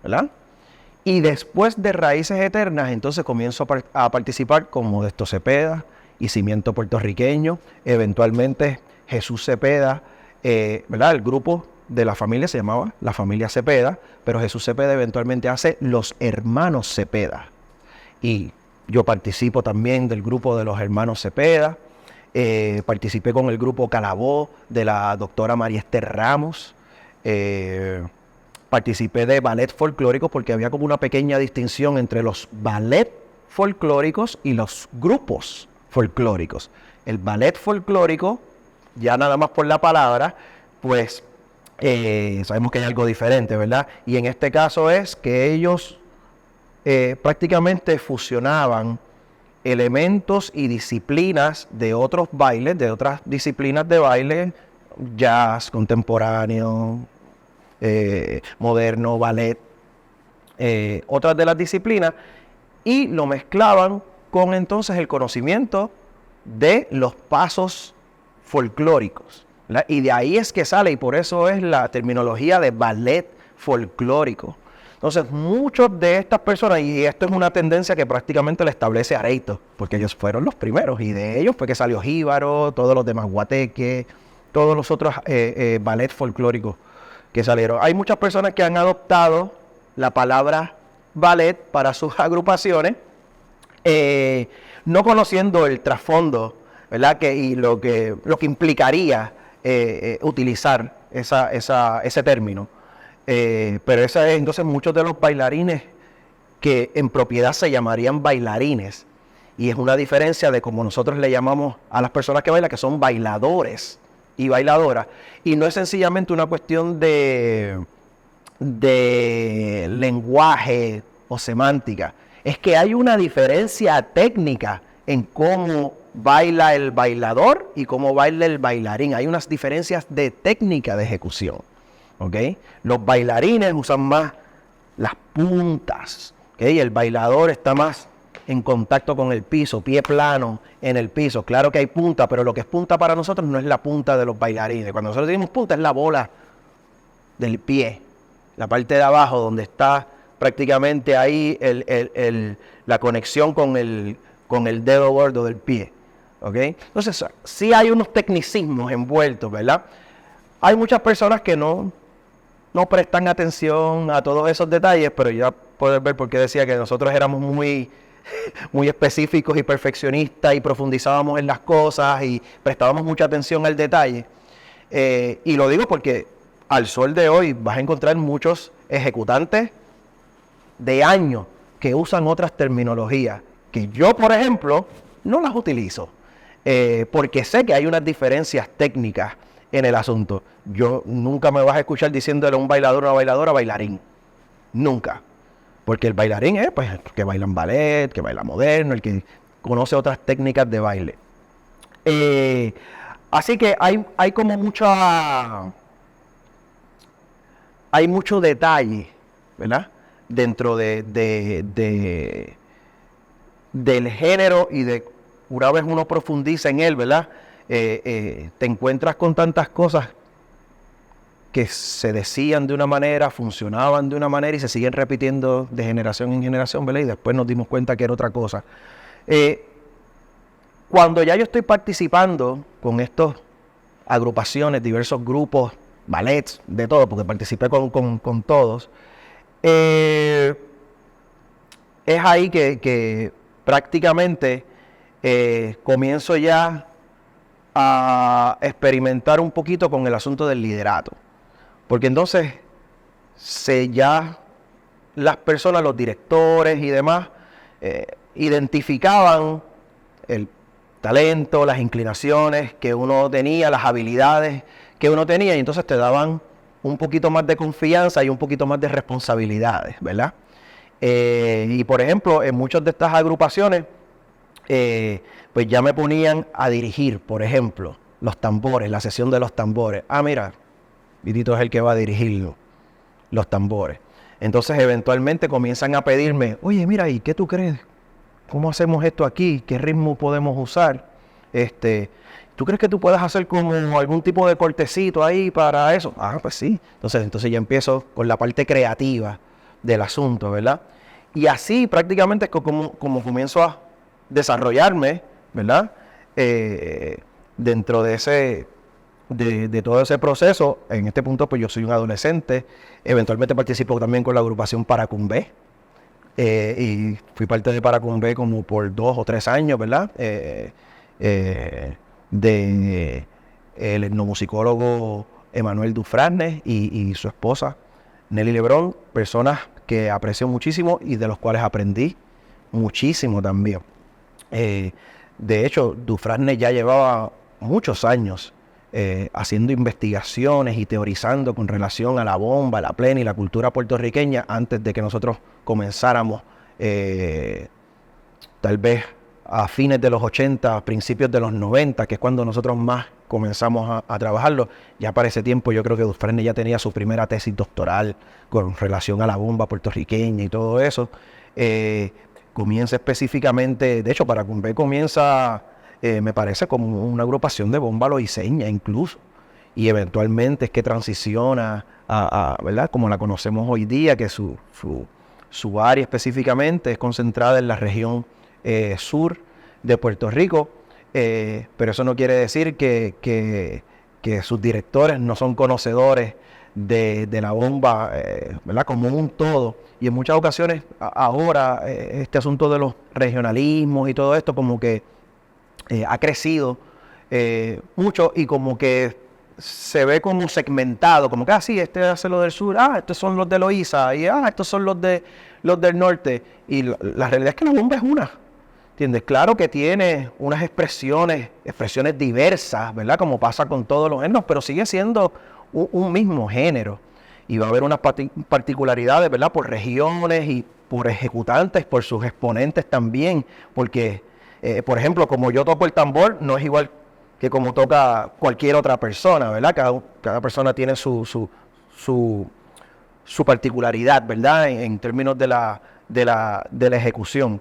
¿verdad? Y después de Raíces Eternas, entonces comienzo a participar con Modesto Cepeda y Cimiento Puertorriqueño, eventualmente Jesús Cepeda, ¿verdad? El grupo de la familia se llamaba la familia Cepeda, pero Jesús Cepeda eventualmente hace los hermanos Cepeda. Y yo participo también del grupo de los hermanos Cepeda, participé con el grupo Calabó de la doctora María Esther Ramos, participé de ballet folclórico porque había como una pequeña distinción entre los ballet folclóricos y los grupos folclóricos. El ballet folclórico, ya nada más por la palabra, pues sabemos que hay algo diferente, ¿verdad? Y en este caso es que ellos prácticamente fusionaban elementos y disciplinas de otros bailes, de otras disciplinas de baile, jazz, contemporáneo, moderno, ballet, otras de las disciplinas, y lo mezclaban con entonces el conocimiento de los pasos folclóricos, ¿verdad? Y de ahí es que sale, y por eso es la terminología de ballet folclórico. Entonces, muchos de estas personas, y esto es una tendencia que prácticamente le establece Areito, porque ellos fueron los primeros, y de ellos fue que salió Jíbaro, todos los demás Guateque, todos los otros ballet folclóricos que salieron. Hay muchas personas que han adoptado la palabra ballet para sus agrupaciones, no conociendo el trasfondo, ¿verdad? Y lo que implicaría utilizar ese término. Pero esa es, entonces muchos de los bailarines que en propiedad se llamarían bailarines, y es una diferencia de como nosotros le llamamos a las personas que bailan, que son bailadores y bailadoras, y no es sencillamente una cuestión de lenguaje o semántica, es que hay una diferencia técnica en cómo baila el bailador y cómo baila el bailarín. Hay unas diferencias de técnica de ejecución, ¿ok? Los bailarines usan más las puntas, ¿ok? El bailador está más en contacto con el piso, pie plano en el piso. Claro que hay punta, pero lo que es punta para nosotros no es la punta de los bailarines. Cuando nosotros decimos punta es la bola del pie, la parte de abajo donde está prácticamente ahí la conexión con el dedo gordo del pie, ¿ok? Entonces, sí hay unos tecnicismos envueltos, ¿verdad? Hay muchas personas que no prestan atención a todos esos detalles, pero ya puedes ver por qué decía que nosotros éramos muy específicos y perfeccionistas y profundizábamos en las cosas y prestábamos mucha atención al detalle. Y lo digo porque al sol de hoy vas a encontrar muchos ejecutantes de años que usan otras terminologías que yo, por ejemplo, no las utilizo, porque sé que hay unas diferencias técnicas en el asunto. Yo nunca me vas a escuchar diciéndole a un bailador o una bailadora bailarín, nunca, porque el bailarín es pues el que baila en ballet, que baila moderno, el que conoce otras técnicas de baile. Así que hay como hay mucho detalle, ¿verdad? Dentro del género, y de una vez uno profundiza en él, ¿verdad? Te encuentras con tantas cosas que se decían de una manera, funcionaban de una manera y se siguen repitiendo de generación en generación, ¿verdad? Y después nos dimos cuenta que era otra cosa. Cuando ya yo estoy participando con estas agrupaciones, diversos grupos, ballets, de todo, porque participé con todos, es ahí que prácticamente comienzo ya a experimentar un poquito con el asunto del liderato. Porque entonces ya las personas, los directores y demás, identificaban el talento, las inclinaciones que uno tenía, las habilidades que uno tenía, y entonces te daban un poquito más de confianza y un poquito más de responsabilidades, ¿verdad? Y por ejemplo, en muchas de estas agrupaciones, pues ya me ponían a dirigir, por ejemplo, los tambores, la sesión de los tambores. Ah, mira, Vitito es el que va a dirigir los tambores. Entonces eventualmente comienzan a pedirme, oye, mira, ¿y qué tú crees? ¿Cómo hacemos esto aquí? ¿Qué ritmo podemos usar? ¿Tú crees que tú puedas hacer como algún tipo de cortecito ahí para eso? Ah, pues sí. Entonces ya empiezo con la parte creativa del asunto, ¿verdad? Y así prácticamente es como comienzo a desarrollarme, ¿verdad? Dentro de todo ese proceso. En este punto, pues yo soy un adolescente. Eventualmente participo también con la agrupación Paracumbé. Y fui parte de Paracumbé como por 2 o 3 años, ¿verdad? De el etnomusicólogo Emanuel Dufrasne y su esposa Nelly Lebrón, personas que aprecio muchísimo y de los cuales aprendí muchísimo también. De hecho, Dufrasne ya llevaba muchos años haciendo investigaciones y teorizando con relación a la bomba, la plena y la cultura puertorriqueña antes de que nosotros comenzáramos, tal vez a fines de los 80, principios de los 90, que es cuando nosotros más comenzamos a trabajarlo. Ya para ese tiempo yo creo que Dufrasne ya tenía su primera tesis doctoral con relación a la bomba puertorriqueña y todo eso. Comienza específicamente, de hecho Paracumbé comienza, me parece, como una agrupación de bomba loiseña incluso, y eventualmente es que transiciona ¿verdad? Como la conocemos hoy día, que su área específicamente es concentrada en la región sur de Puerto Rico, pero eso no quiere decir que sus directores no son conocedores de la bomba, ¿verdad? Como un todo. Y en muchas ocasiones ahora este asunto de los regionalismos y todo esto como que ha crecido mucho, y como que se ve como segmentado, como que sí, este hace lo del sur, estos son los de Loíza, y estos son los del norte. Y la realidad es que la bomba es una, ¿entiendes? Claro que tiene unas expresiones diversas, ¿verdad? Como pasa con todos los géneros, pero sigue siendo un mismo género. Y va a haber unas particularidades, ¿verdad? Por regiones y por ejecutantes, por sus exponentes también. Porque, por ejemplo, como yo toco el tambor, no es igual que como toca cualquier otra persona, ¿verdad? Cada persona tiene su particularidad, ¿verdad? En términos de la ejecución.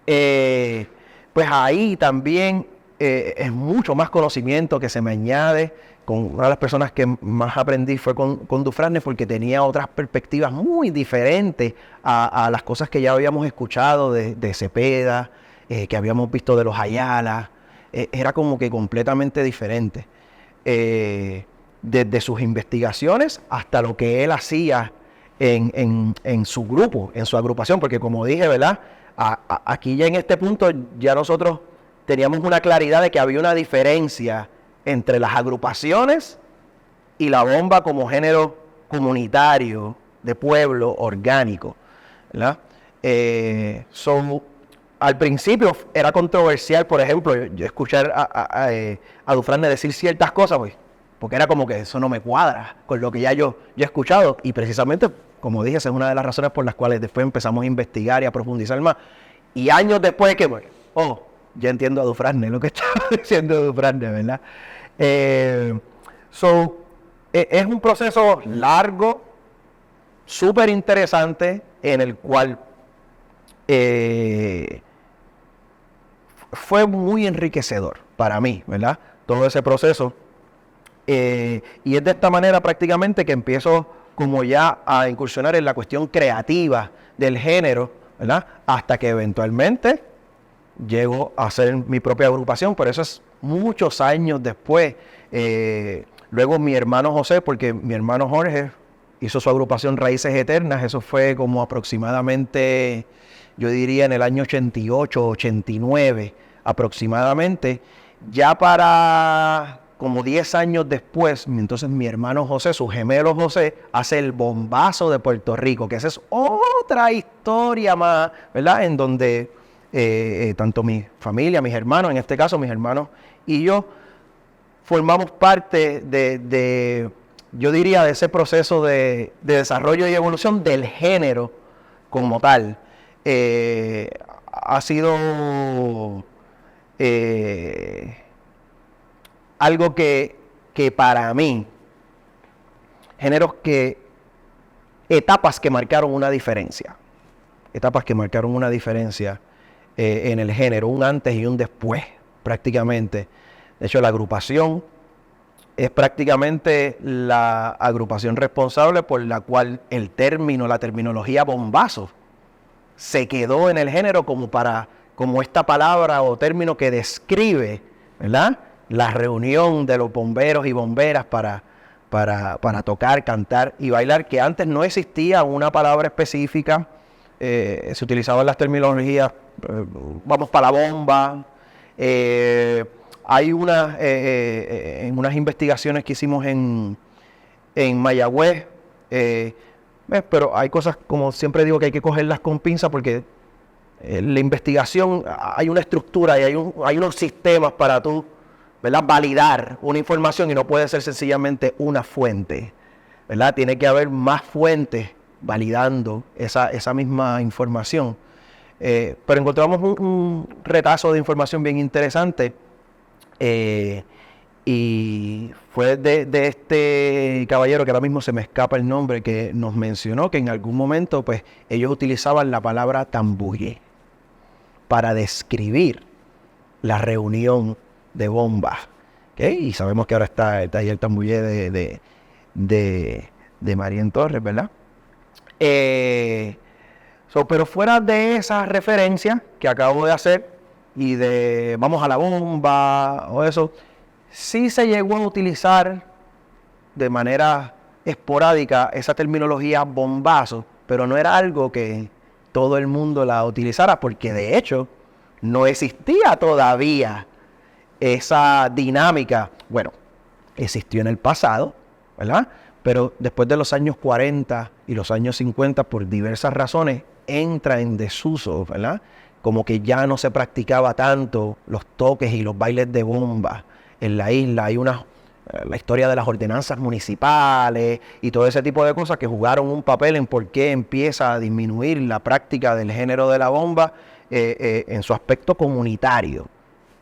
Pues ahí también es mucho más conocimiento que se me añade. Con una de las personas que más aprendí fue con Dufrasne, porque tenía otras perspectivas muy diferentes a las cosas que ya habíamos escuchado de Cepeda, que habíamos visto de los Ayala. Era como que completamente diferente. Desde sus investigaciones hasta lo que él hacía en su grupo, en su agrupación, porque como dije, ¿verdad? Aquí ya en este punto ya nosotros teníamos una claridad de que había una diferencia entre las agrupaciones y la bomba como género comunitario, de pueblo, orgánico, ¿verdad? Al principio era controversial, por ejemplo, yo escuchar a Dufrasne decir ciertas cosas, pues, porque era como que eso no me cuadra con lo que ya yo he escuchado, y precisamente, como dije, esa es una de las razones por las cuales después empezamos a investigar y a profundizar más. Y años después que, pues, ya entiendo a Dufrasne, lo que estaba diciendo Dufrasne, ¿verdad? Es un proceso largo, súper interesante, en el cual fue muy enriquecedor para mí, ¿verdad? Todo ese proceso. Y es de esta manera prácticamente que empiezo como ya a incursionar en la cuestión creativa del género, ¿verdad? Hasta que eventualmente llego a hacer mi propia agrupación, pero eso es muchos años después. Luego mi hermano José, porque mi hermano Jorge hizo su agrupación Raíces Eternas, eso fue como aproximadamente, yo diría en el año 88, 89 aproximadamente, Ya para como 10 años después, entonces mi hermano José, su gemelo José, hace el bombazo de Puerto Rico, que esa es otra historia más, ¿verdad? En donde tanto mi familia, mis hermanos, en este caso mis hermanos y yo, formamos parte yo diría, de ese proceso de desarrollo y evolución del género como tal. Ha sido algo que para mí, etapas que marcaron una diferencia. Etapas que marcaron una diferencia en el género, un antes y un después, prácticamente. De hecho, la agrupación es prácticamente la agrupación responsable por la cual el término, la terminología bombazo, se quedó en el género como esta palabra o término que describe, ¿verdad?, la reunión de los bomberos y bomberas para tocar, cantar y bailar, que antes no existía una palabra específica. Se utilizaban las terminologías, vamos para la bomba. Hay en unas investigaciones que hicimos en Mayagüez, pero hay cosas, como siempre digo, que hay que cogerlas con pinza porque la investigación, hay una estructura y hay unos sistemas para tú, ¿verdad?, validar una información, y no puede ser sencillamente una fuente, ¿verdad? Tiene que haber más fuentes validando esa misma información. Pero encontramos un retazo de información bien interesante, y fue de este caballero, que ahora mismo se me escapa el nombre, que nos mencionó que en algún momento pues ellos utilizaban la palabra tambuye para describir la reunión de bombas, ¿okay? Y sabemos que ahora está el taller tambuye de María Torres, ¿verdad? Pero fuera de esa referencia que acabo de hacer y de vamos a la bomba o eso, sí se llegó a utilizar de manera esporádica esa terminología bombazo, pero no era algo que todo el mundo la utilizara, porque de hecho no existía todavía esa dinámica. Bueno, existió en el pasado, ¿verdad? Pero después de los años 40 y los años 50, por diversas razones, entra en desuso, ¿verdad? Como que ya no se practicaba tanto los toques y los bailes de bomba en la isla. Hay la historia de las ordenanzas municipales y todo ese tipo de cosas que jugaron un papel en por qué empieza a disminuir la práctica del género de la bomba en su aspecto comunitario.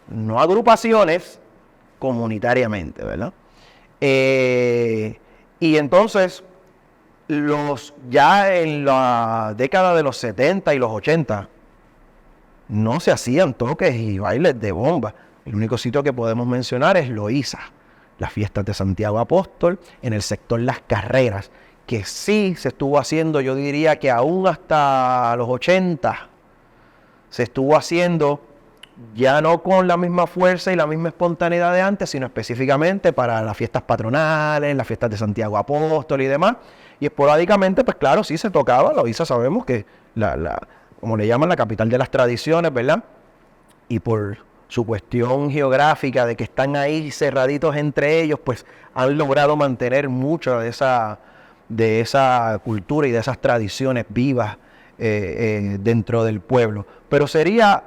No agrupaciones, comunitariamente, ¿verdad? Y entonces, ya en la década de los 70 y los 80, no se hacían toques y bailes de bomba. El único sitio que podemos mencionar es Loíza, las fiestas de Santiago Apóstol, en el sector Las Carreras, que sí se estuvo haciendo, yo diría que aún hasta los 80, se estuvo haciendo, ya no con la misma fuerza y la misma espontaneidad de antes, sino específicamente para las fiestas patronales, las fiestas de Santiago Apóstol y demás. Y esporádicamente, pues claro, sí se tocaba. Loíza sabemos que, como le llaman, la capital de las tradiciones, ¿verdad? Y por su cuestión geográfica de que están ahí cerraditos entre ellos, pues han logrado mantener mucho de esa cultura y de esas tradiciones vivas dentro del pueblo. Pero sería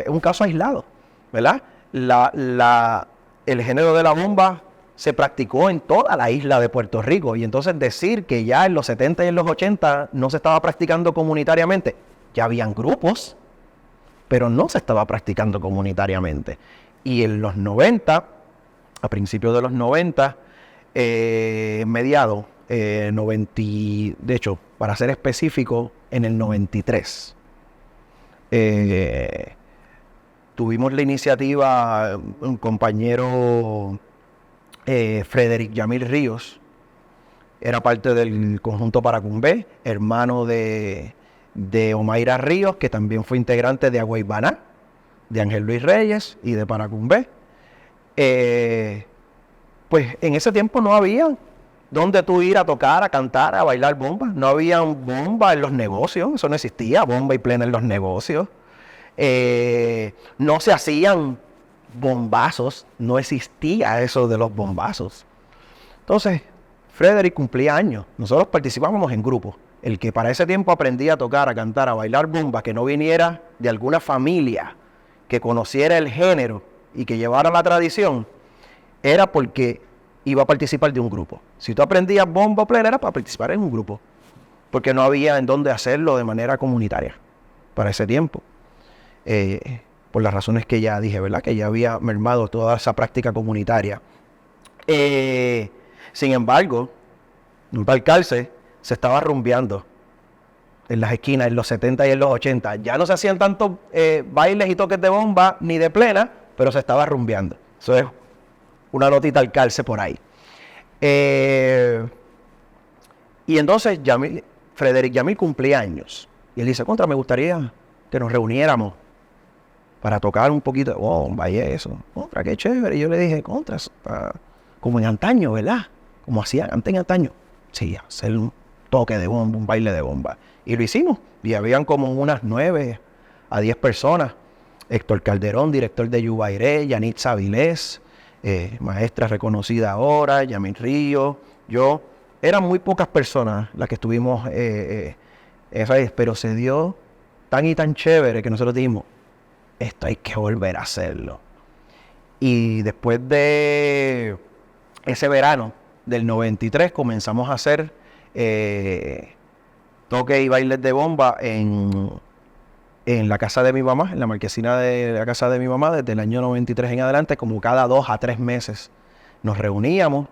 un caso aislado, ¿verdad? El género de la bomba se practicó en toda la isla de Puerto Rico, y entonces decir que ya en los 70 y en los 80 no se estaba practicando comunitariamente, ya habían grupos, pero no se estaba practicando comunitariamente. Y en los 90, a principios de los 90, mediados, 90, de hecho, para ser específico, en el 93, tuvimos la iniciativa, un compañero, Frederick Yamil Ríos, era parte del conjunto Paracumbé, hermano de Omaira Ríos, que también fue integrante de Agua Ibaná, de Ángel Luis Reyes y de Paracumbé. Pues en ese tiempo no había donde tú ir a tocar, a cantar, a bailar bomba. No había bomba en los negocios, eso no existía, bomba y plena en los negocios. No se hacían bombazos, no existía eso de los bombazos. Entonces, Frederick cumplía años. Nosotros participábamos en grupos. El que para ese tiempo aprendía a tocar, a cantar, a bailar bomba, que no viniera de alguna familia que conociera el género y que llevara la tradición, era porque iba a participar de un grupo. Si tú aprendías bomba o plena, era para participar en un grupo, porque no había en dónde hacerlo de manera comunitaria para ese tiempo. Por las razones que ya dije, ¿verdad? Que ya había mermado toda esa práctica comunitaria. Sin embargo, en Balcarce se estaba rumbeando en las esquinas, en los 70 y en los 80. Ya no se hacían tantos bailes y toques de bomba ni de plena, pero se estaba rumbeando. Eso es una notita al calce por ahí. Y entonces Frederick Yamil cumplía años. Y él dice, contra, me gustaría que nos reuniéramos para tocar un poquito de bomba y eso. Contra, qué chévere. Y yo le dije, contra, como en antaño, ¿verdad? Como hacían antes en antaño. Sí, hacer un toque de bomba, un baile de bomba. Y lo hicimos. Y habían como unas 9 a 10 personas. Héctor Calderón, director de Yubairé, Yanitza Avilés, maestra reconocida ahora, Yamil Río, yo. Eran muy pocas personas las que estuvimos esa vez, pero se dio tan y tan chévere que nosotros dijimos, esto hay que volver a hacerlo. Y después de ese verano del 93 comenzamos a hacer toques y bailes de bomba en la casa de mi mamá, en la marquesina de la casa de mi mamá, desde el año 93 en adelante, como cada 2 a 3 meses nos reuníamos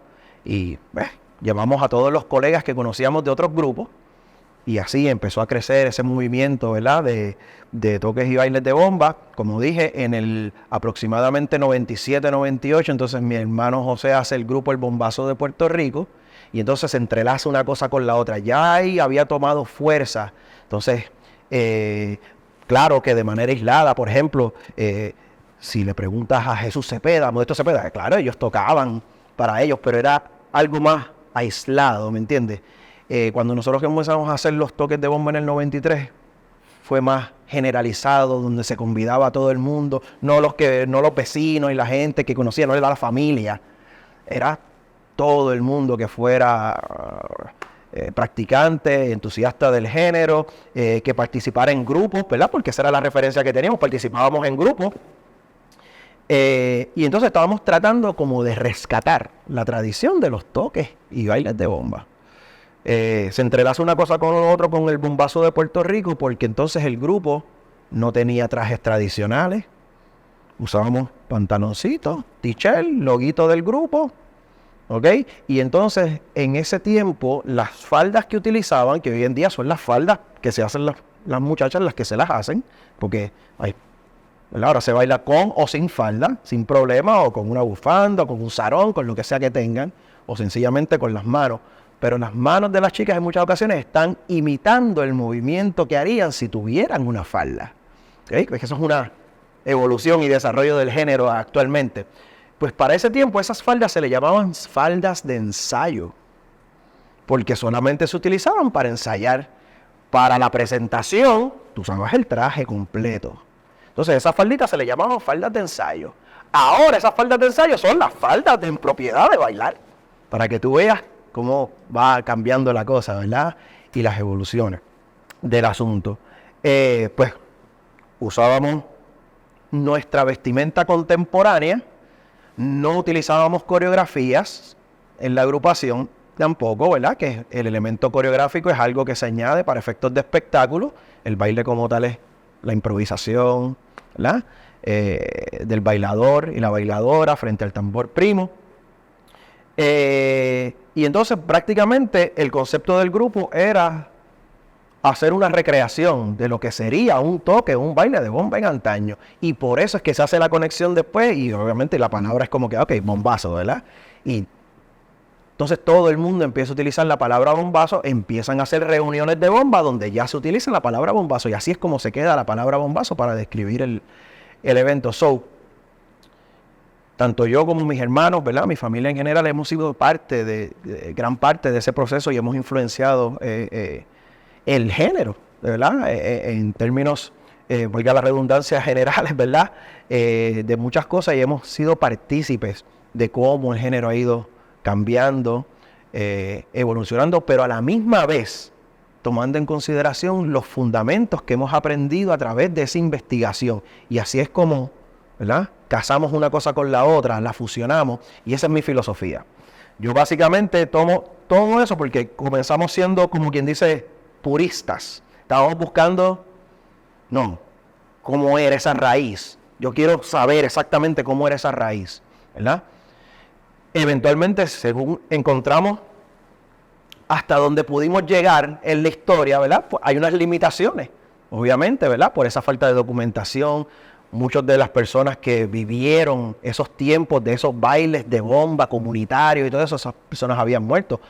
y llevamos a todos los colegas que conocíamos de otros grupos y así empezó a crecer ese movimiento, ¿verdad? De toques y bailes de bomba. Como dije, en el aproximadamente 97-98, entonces mi hermano José hace el grupo El Bombazo de Puerto Rico y entonces se entrelaza una cosa con la otra. Ya ahí había tomado fuerza. Entonces, claro que de manera aislada, por ejemplo, si le preguntas a Jesús Cepeda, Modesto Cepeda, claro, ellos tocaban para ellos, pero era algo más aislado, ¿me entiendes? Cuando nosotros comenzamos a hacer los toques de bomba en el 93, fue más generalizado, donde se convidaba a todo el mundo, no los vecinos y la gente que conocía, no era la familia, era todo el mundo que fuera practicante, entusiasta del género, que participara en grupos, ¿verdad? Porque esa era la referencia que teníamos, participábamos en grupos. Y entonces estábamos tratando como de rescatar la tradición de los toques y bailes de bomba. Se entrelaza una cosa con otro con el bombazo de Puerto Rico, porque entonces el grupo no tenía trajes tradicionales. Usábamos pantaloncitos, t-shirt, loguito del grupo, ¿ok? Y entonces en ese tiempo las faldas que utilizaban, que hoy en día son las faldas que se hacen las muchachas, las que se las hacen, porque ahora se baila con o sin falda, sin problema, o con una bufanda, o con un sarón, con lo que sea que tengan, o sencillamente con las manos. Pero las manos de las chicas en muchas ocasiones están imitando el movimiento que harían si tuvieran una falda. ¿Okay? Pues eso es una evolución y desarrollo del género actualmente. Pues para ese tiempo esas faldas se le llamaban faldas de ensayo, porque solamente se utilizaban para ensayar. Para la presentación, tú usabas el traje completo. Entonces esas falditas se le llamaban faldas de ensayo. Ahora esas faldas de ensayo son las faldas en propiedad de bailar. Para que tú veas cómo va cambiando la cosa, ¿verdad? Y las evoluciones del asunto. Pues usábamos nuestra vestimenta contemporánea, no utilizábamos coreografías en la agrupación tampoco, ¿verdad? Que el elemento coreográfico es algo que se añade para efectos de espectáculo. El baile como tal es la improvisación, ¿verdad? Del bailador y la bailadora frente al tambor primo. Y entonces prácticamente el concepto del grupo era hacer una recreación de lo que sería un toque, un baile de bomba en antaño. Y por eso es que se hace la conexión después y obviamente la palabra es como que, ok, bombazo, ¿verdad? Y entonces todo el mundo empieza a utilizar la palabra bombazo, empiezan a hacer reuniones de bomba donde ya se utiliza la palabra bombazo y así es como se queda la palabra bombazo para describir el evento. Tanto yo como mis hermanos, ¿verdad? Mi familia en general hemos sido gran parte de ese proceso y hemos influenciado el género, ¿verdad? En términos valga la redundancia, generales, ¿verdad? De muchas cosas, y hemos sido partícipes de cómo el género ha ido cambiando, evolucionando, pero a la misma vez tomando en consideración los fundamentos que hemos aprendido a través de esa investigación. Y así es como, ¿verdad?, casamos una cosa con la otra, la fusionamos, y esa es mi filosofía. Yo básicamente tomo todo eso porque comenzamos siendo, como quien dice, puristas. Estábamos buscando, no, cómo era esa raíz. Yo quiero saber exactamente cómo era esa raíz, ¿verdad? Eventualmente, según encontramos hasta donde pudimos llegar en la historia, ¿verdad? Pues hay unas limitaciones, obviamente, ¿verdad? Por esa falta de documentación. Muchas de las personas que vivieron esos tiempos de esos bailes de bomba comunitarios y todo eso, esas personas habían muerto.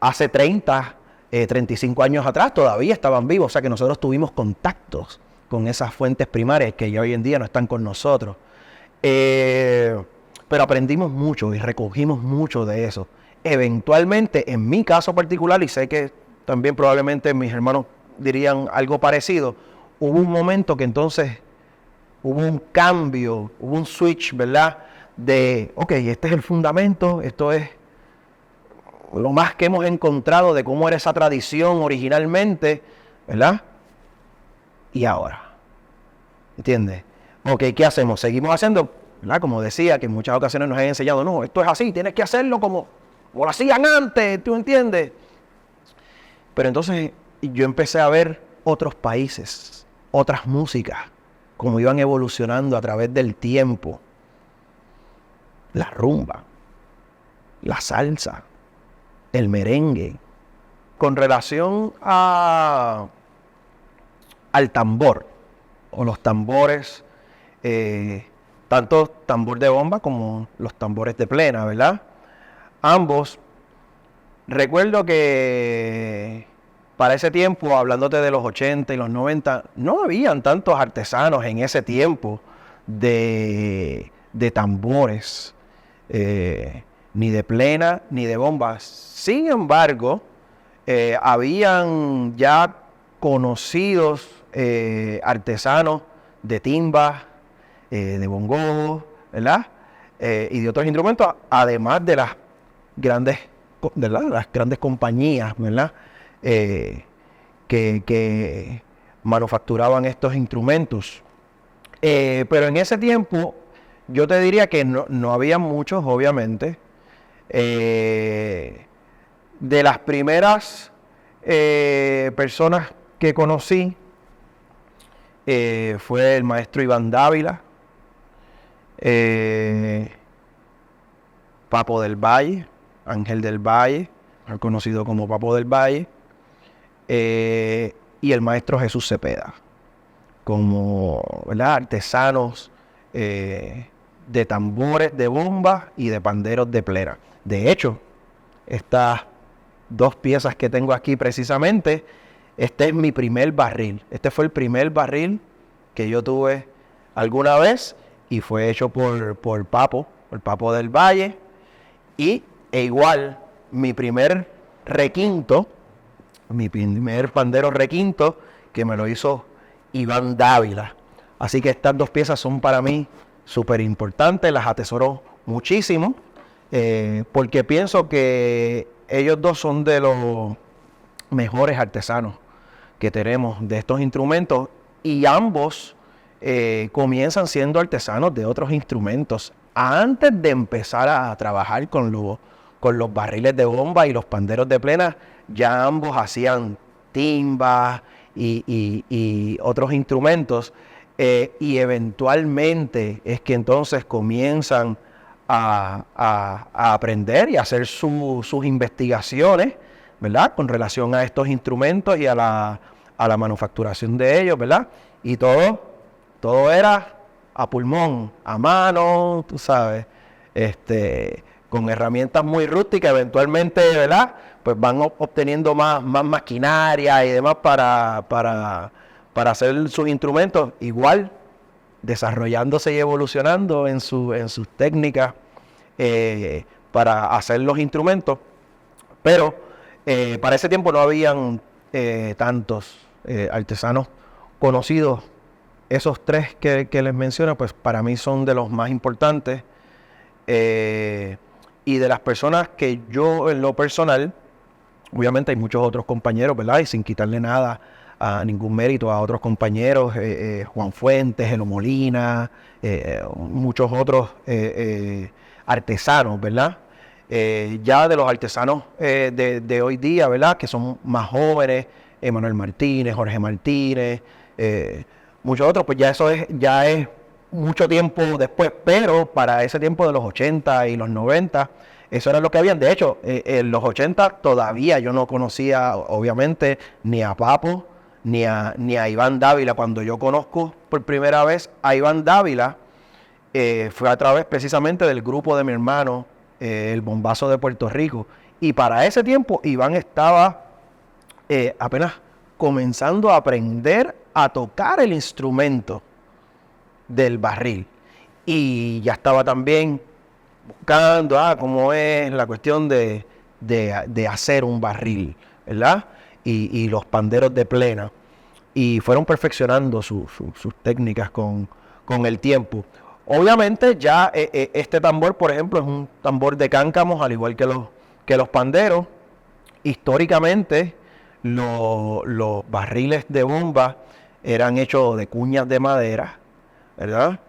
Hace 35 años atrás todavía estaban vivos, o sea que nosotros tuvimos contactos con esas fuentes primarias que ya hoy en día no están con nosotros. Pero aprendimos mucho y recogimos mucho de eso. Eventualmente, en mi caso particular, y sé que también probablemente mis hermanos dirían algo parecido, hubo un momento que entonces hubo un cambio, hubo un switch, ¿verdad? De, ok, este es el fundamento, esto es lo más que hemos encontrado de cómo era esa tradición originalmente, ¿verdad? Y ahora, ¿entiendes? Ok, ¿qué hacemos? Seguimos haciendo, ¿verdad? Como decía, que en muchas ocasiones nos han enseñado, no, esto es así, tienes que hacerlo como lo hacían antes, ¿tú entiendes? Pero entonces yo empecé a ver otros países, otras músicas, cómo iban evolucionando a través del tiempo. La rumba, la salsa, el merengue. Con relación al tambor, o los tambores, tanto tambor de bomba como los tambores de plena, ¿verdad? Ambos, recuerdo que para ese tiempo, hablándote de los 80 y los 90, no habían tantos artesanos en ese tiempo de tambores, ni de plena, ni de bombas. Sin embargo, habían ya conocidos artesanos de timba, de bongo, ¿verdad? Y de otros instrumentos, además de las grandes, ¿verdad?, las grandes compañías, ¿verdad?, que manufacturaban estos instrumentos. Pero en ese tiempo yo te diría que no había muchos, obviamente. De las primeras personas que conocí fue el maestro Iván Dávila, Papo del Valle, Ángel del Valle, conocido como Papo del Valle, y el maestro Jesús Cepeda, como, ¿verdad?, artesanos de tambores de bomba y de panderos de plena. De hecho, estas dos piezas que tengo aquí precisamente, este es mi primer barril. Este fue el primer barril que yo tuve alguna vez y fue hecho por Papo, el Papo del Valle. E igual, mi primer requinto, mi primer pandero requinto, que me lo hizo Iván Dávila. Así que estas dos piezas son para mí súper importantes, las atesoro muchísimo, porque pienso que ellos dos son de los mejores artesanos que tenemos de estos instrumentos, y ambos comienzan siendo artesanos de otros instrumentos antes de empezar a trabajar con los barriles de bomba y los panderos de plena. Ya ambos hacían timbas y otros instrumentos, y eventualmente es que entonces comienzan a aprender y a hacer sus investigaciones, ¿verdad?, con relación a estos instrumentos y a la manufacturación de ellos, ¿verdad? Y todo era a pulmón, a mano, tú sabes, con herramientas muy rústicas. Eventualmente, ¿verdad?, pues van obteniendo más maquinaria y demás para hacer sus instrumentos, igual desarrollándose y evolucionando en sus técnicas para hacer los instrumentos. Pero para ese tiempo no habían tantos artesanos conocidos esos tres que les menciono, pues para mí son de los más importantes. Y de las personas que yo en lo personal, obviamente hay muchos otros compañeros, ¿verdad? Y sin quitarle nada a ningún mérito a otros compañeros, Juan Fuentes, Elo Molina, muchos otros artesanos, ¿verdad? Ya de los artesanos de hoy día, ¿verdad? Que son más jóvenes, Manuel Martínez, Jorge Martínez, muchos otros, pues ya es mucho tiempo después, pero para ese tiempo de los 80 y los 90, eso era lo que habían. De hecho, en los 80 todavía yo no conocía, obviamente, ni a Papo, ni a Iván Dávila. Cuando yo conozco por primera vez a Iván Dávila, fue a través precisamente del grupo de mi hermano, el Bombazo de Puerto Rico. Y para ese tiempo, Iván estaba apenas comenzando a aprender a tocar el instrumento del barril. Y ya estaba también buscando cómo es la cuestión de hacer un barril, ¿verdad? Y los panderos de plena. Y fueron perfeccionando sus técnicas con el tiempo. Obviamente ya este tambor, por ejemplo, es un tambor de cáncamos, al igual que los panderos. Históricamente, los barriles de bomba eran hechos de cuñas de madera, ¿verdad?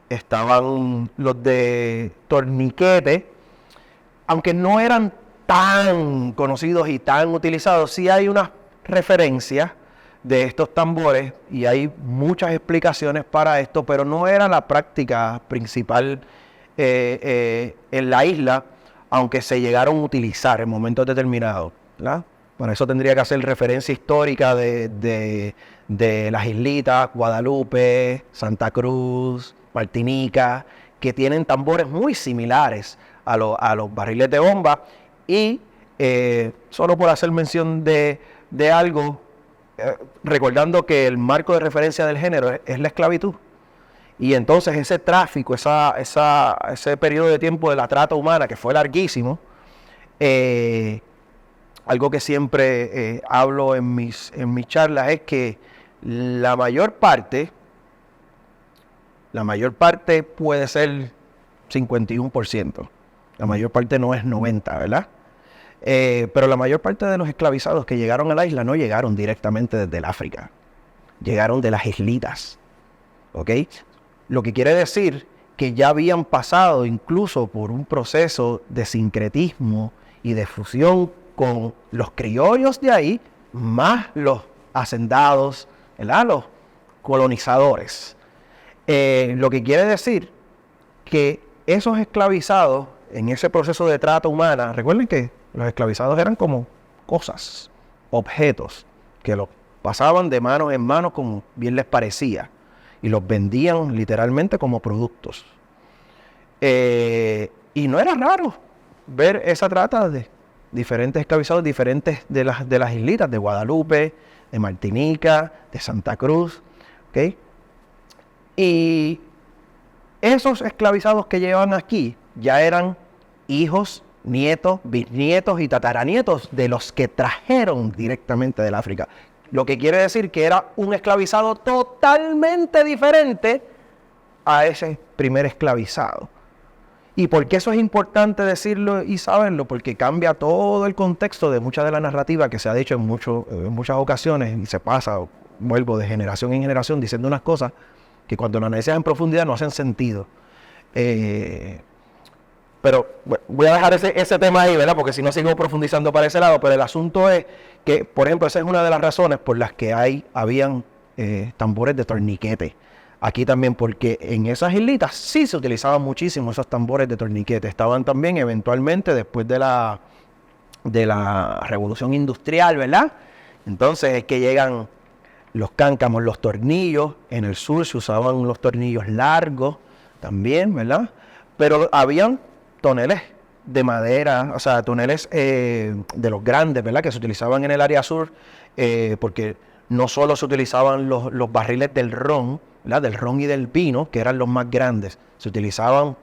Estaban los de torniquete, aunque no eran tan conocidos y tan utilizados, sí hay unas referencias de estos tambores y hay muchas explicaciones para esto, pero no era la práctica principal en la isla, aunque se llegaron a utilizar en momentos determinados, ¿verdad? Para eso tendría que hacer referencia histórica de las islitas, Guadalupe, Santa Cruz, Martinica, que tienen tambores muy similares a los barriles de bomba. Y solo por hacer mención de algo, recordando que el marco de referencia del género es la esclavitud. Y entonces ese tráfico, ese periodo de tiempo de la trata humana, que fue larguísimo, algo que siempre hablo en mis charlas es que la mayor parte puede ser 51%. La mayor parte no es 90%, ¿verdad? Pero la mayor parte de los esclavizados que llegaron a la isla no llegaron directamente desde el África. Llegaron de las islitas, ¿ok? Lo que quiere decir que ya habían pasado incluso por un proceso de sincretismo y de fusión con los criollos de ahí, más los hacendados, ¿verdad? Los colonizadores. Lo que quiere decir que esos esclavizados en ese proceso de trata humana, recuerden que los esclavizados eran como cosas, objetos, que los pasaban de mano en mano como bien les parecía y los vendían literalmente como productos. Y no era raro ver esa trata de diferentes esclavizados, diferentes de las islitas, de Guadalupe, de Martinica, de Santa Cruz, ¿ok? Y esos esclavizados que llevaban aquí ya eran hijos, nietos, bisnietos y tataranietos de los que trajeron directamente del África. Lo que quiere decir que era un esclavizado totalmente diferente a ese primer esclavizado. ¿Y por qué eso es importante decirlo y saberlo? Porque cambia todo el contexto de mucha de la narrativa que se ha dicho en muchas ocasiones y se pasa, vuelvo de generación en generación diciendo unas cosas que cuando lo analizas en profundidad no hacen sentido. Pero bueno, voy a dejar ese tema ahí, ¿verdad? Porque si no sigo profundizando para ese lado. Pero el asunto es que, por ejemplo, esa es una de las razones por las que habían tambores de torniquete. Aquí también, porque en esas islitas sí se utilizaban muchísimo esos tambores de torniquete. Estaban también eventualmente después de la revolución industrial, ¿verdad? Entonces es que llegan los cáncamos, los tornillos. En el sur se usaban los tornillos largos también, ¿verdad? Pero habían toneles de madera, o sea, toneles de los grandes, ¿verdad? Que se utilizaban en el área sur, porque no solo se utilizaban los barriles del ron, ¿verdad? Del ron y del vino, que eran los más grandes. Se utilizaban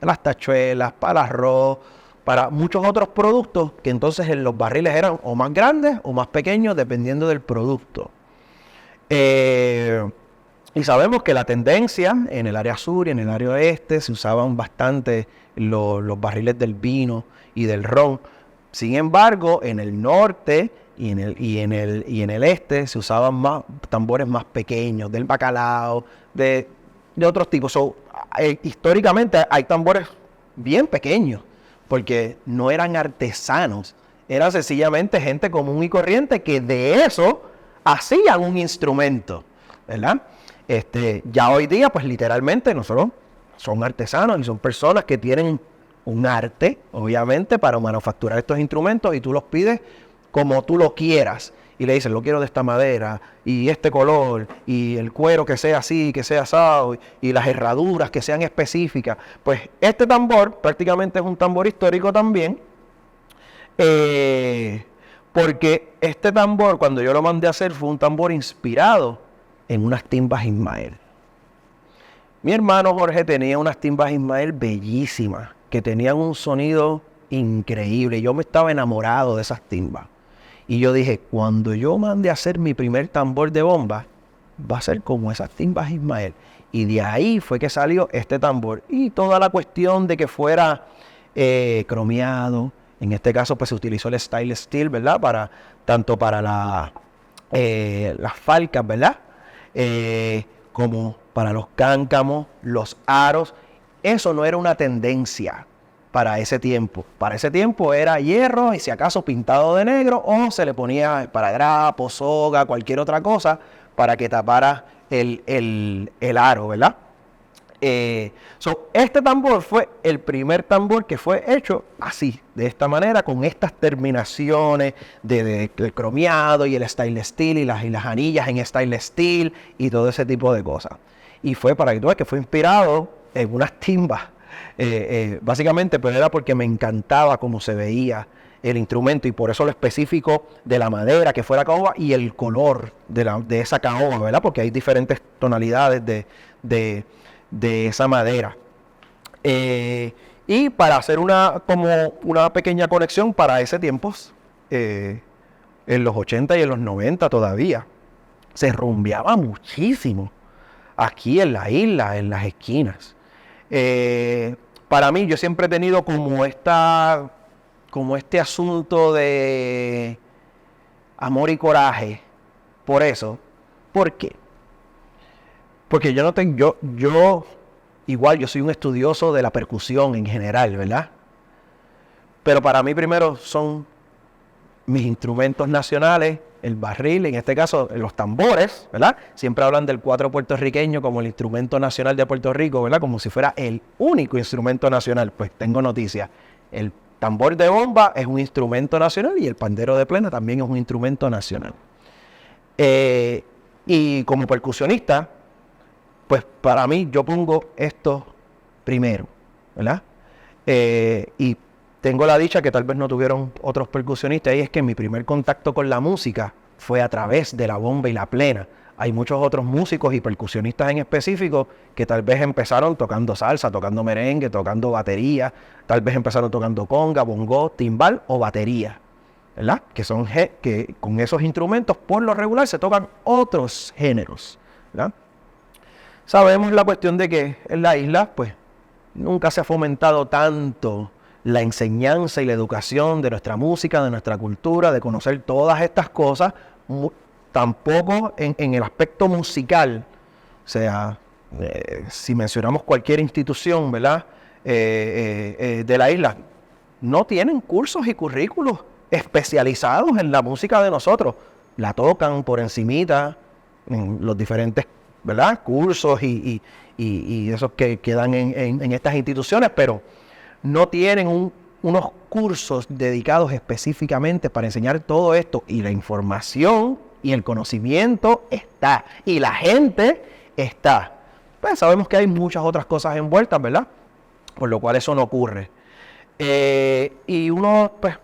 las tachuelas, para el arroz, para muchos otros productos, que entonces en los barriles eran o más grandes o más pequeños, dependiendo del producto. Y sabemos que la tendencia en el área sur y en el área oeste se usaban bastante los barriles del vino y del ron. Sin embargo, en el norte y en el este se usaban más tambores más pequeños, del bacalao, de otros tipos. Históricamente hay tambores bien pequeños, porque no eran artesanos, eran sencillamente gente común y corriente que de eso hacían un instrumento, ¿verdad? Ya hoy día, pues literalmente nosotros son artesanos y son personas que tienen un arte, obviamente, para manufacturar estos instrumentos, y tú los pides como tú lo quieras. Y le dices, lo quiero de esta madera, y este color, y el cuero que sea así, que sea asado, y las herraduras que sean específicas. Pues este tambor prácticamente es un tambor histórico también, porque este tambor, cuando yo lo mandé a hacer, fue un tambor inspirado en unas timbas Ismael. Mi hermano Jorge tenía unas timbas Ismael bellísimas, que tenían un sonido increíble. Yo me estaba enamorado de esas timbas. Y yo dije, cuando yo mande a hacer mi primer tambor de bomba, va a ser como esas timbas Ismael. Y de ahí fue que salió este tambor. Y toda la cuestión de que fuera cromeado. En este caso, pues se utilizó el stainless steel, ¿verdad? Tanto para las falcas, ¿verdad? Como para los cáncamos, los aros. Eso no era una tendencia para ese tiempo. Para ese tiempo era hierro y si acaso pintado de negro, o se le ponía paragrapo, soga, cualquier otra cosa para que tapara el aro, ¿verdad? Este tambor fue el primer tambor que fue hecho así, de esta manera, con estas terminaciones del cromeado y el stainless steel y las anillas en stainless steel y todo ese tipo de cosas. Y fue, para que tú veas, que fue inspirado en unas timbas, básicamente, pero era porque me encantaba cómo se veía el instrumento, y por eso lo específico de la madera, que fuera caoba, y el color de esa caoba, ¿verdad? Porque hay diferentes tonalidades de esa madera. Y para hacer como una pequeña conexión, para ese tiempo, en los 80 y en los 90 todavía, se rumbeaba muchísimo aquí en la isla, en las esquinas. Para mí, yo siempre he tenido como este asunto de amor y coraje por eso. ¿Por qué? Porque yo no tengo, igual yo soy un estudioso de la percusión en general, ¿verdad? Pero para mí primero son mis instrumentos nacionales, el barril, en este caso los tambores, ¿verdad? Siempre hablan del cuatro puertorriqueño como el instrumento nacional de Puerto Rico, ¿verdad? Como si fuera el único instrumento nacional. Pues tengo noticias. El tambor de bomba es un instrumento nacional y el pandero de plena también es un instrumento nacional. Y como percusionista, pues para mí yo pongo esto primero, ¿verdad? Y tengo la dicha que tal vez no tuvieron otros percusionistas, y es que mi primer contacto con la música fue a través de la bomba y la plena. Hay muchos otros músicos y percusionistas en específico que tal vez empezaron tocando salsa, tocando merengue, tocando batería, tal vez empezaron tocando conga, bongo, timbal o batería, ¿verdad? Que con esos instrumentos por lo regular se tocan otros géneros, ¿verdad? Sabemos la cuestión de que en la isla, pues, nunca se ha fomentado tanto la enseñanza y la educación de nuestra música, de nuestra cultura, de conocer todas estas cosas, tampoco en el aspecto musical. O sea, si mencionamos cualquier institución, ¿verdad? De la isla, no tienen cursos y currículos especializados en la música de nosotros. La tocan por encimita en los diferentes, ¿verdad?, cursos y esos que dan en estas instituciones, pero no tienen unos cursos dedicados específicamente para enseñar todo esto, y la información y el conocimiento está, y la gente está. Pues sabemos que hay muchas otras cosas envueltas, ¿verdad? Por lo cual eso no ocurre. Y uno, pues,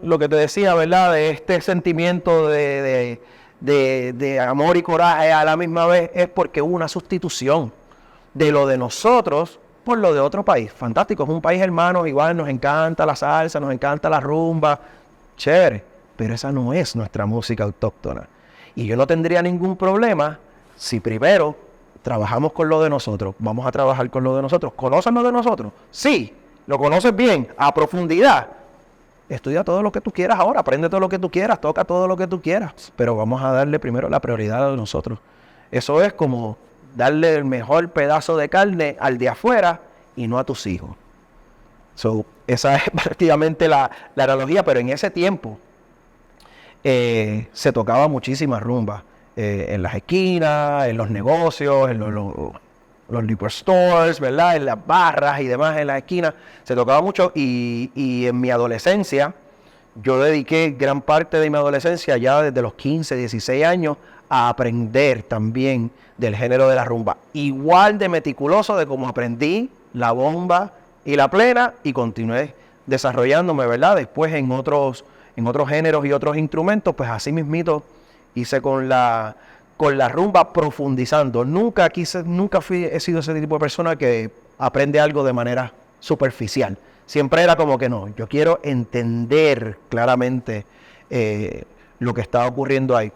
lo que te decía, ¿verdad?, de este sentimiento de amor y coraje a la misma vez, es porque hubo una sustitución de lo de nosotros por lo de otro país. Fantástico, es un país hermano, igual nos encanta la salsa, nos encanta la rumba, chévere, pero esa no es nuestra música autóctona. Y yo no tendría ningún problema si primero, trabajamos con lo de nosotros, vamos a trabajar con lo de nosotros. ¿Conocen lo de nosotros? Sí. ¿Lo conoces bien? A profundidad. Estudia todo lo que tú quieras ahora, aprende todo lo que tú quieras, toca todo lo que tú quieras. Pero vamos a darle primero la prioridad a nosotros. Eso es como darle el mejor pedazo de carne al de afuera y no a tus hijos. Esa es prácticamente la analogía, pero en ese tiempo se tocaba muchísimas rumbas en las esquinas, en los negocios, en los liquor stores, ¿verdad? En las barras y demás en las esquinas. Se tocaba mucho y en mi adolescencia, yo dediqué gran parte de mi adolescencia, ya desde los 15, 16 años, a aprender también del género de la rumba. Igual de meticuloso de como aprendí la bomba y la plena y continué desarrollándome, ¿verdad? Después en otros géneros y otros instrumentos, pues así mismito hice con la rumba profundizando. Nunca he sido ese tipo de persona que aprende algo de manera superficial. Siempre era como que no, yo quiero entender claramente lo que está ocurriendo ahí.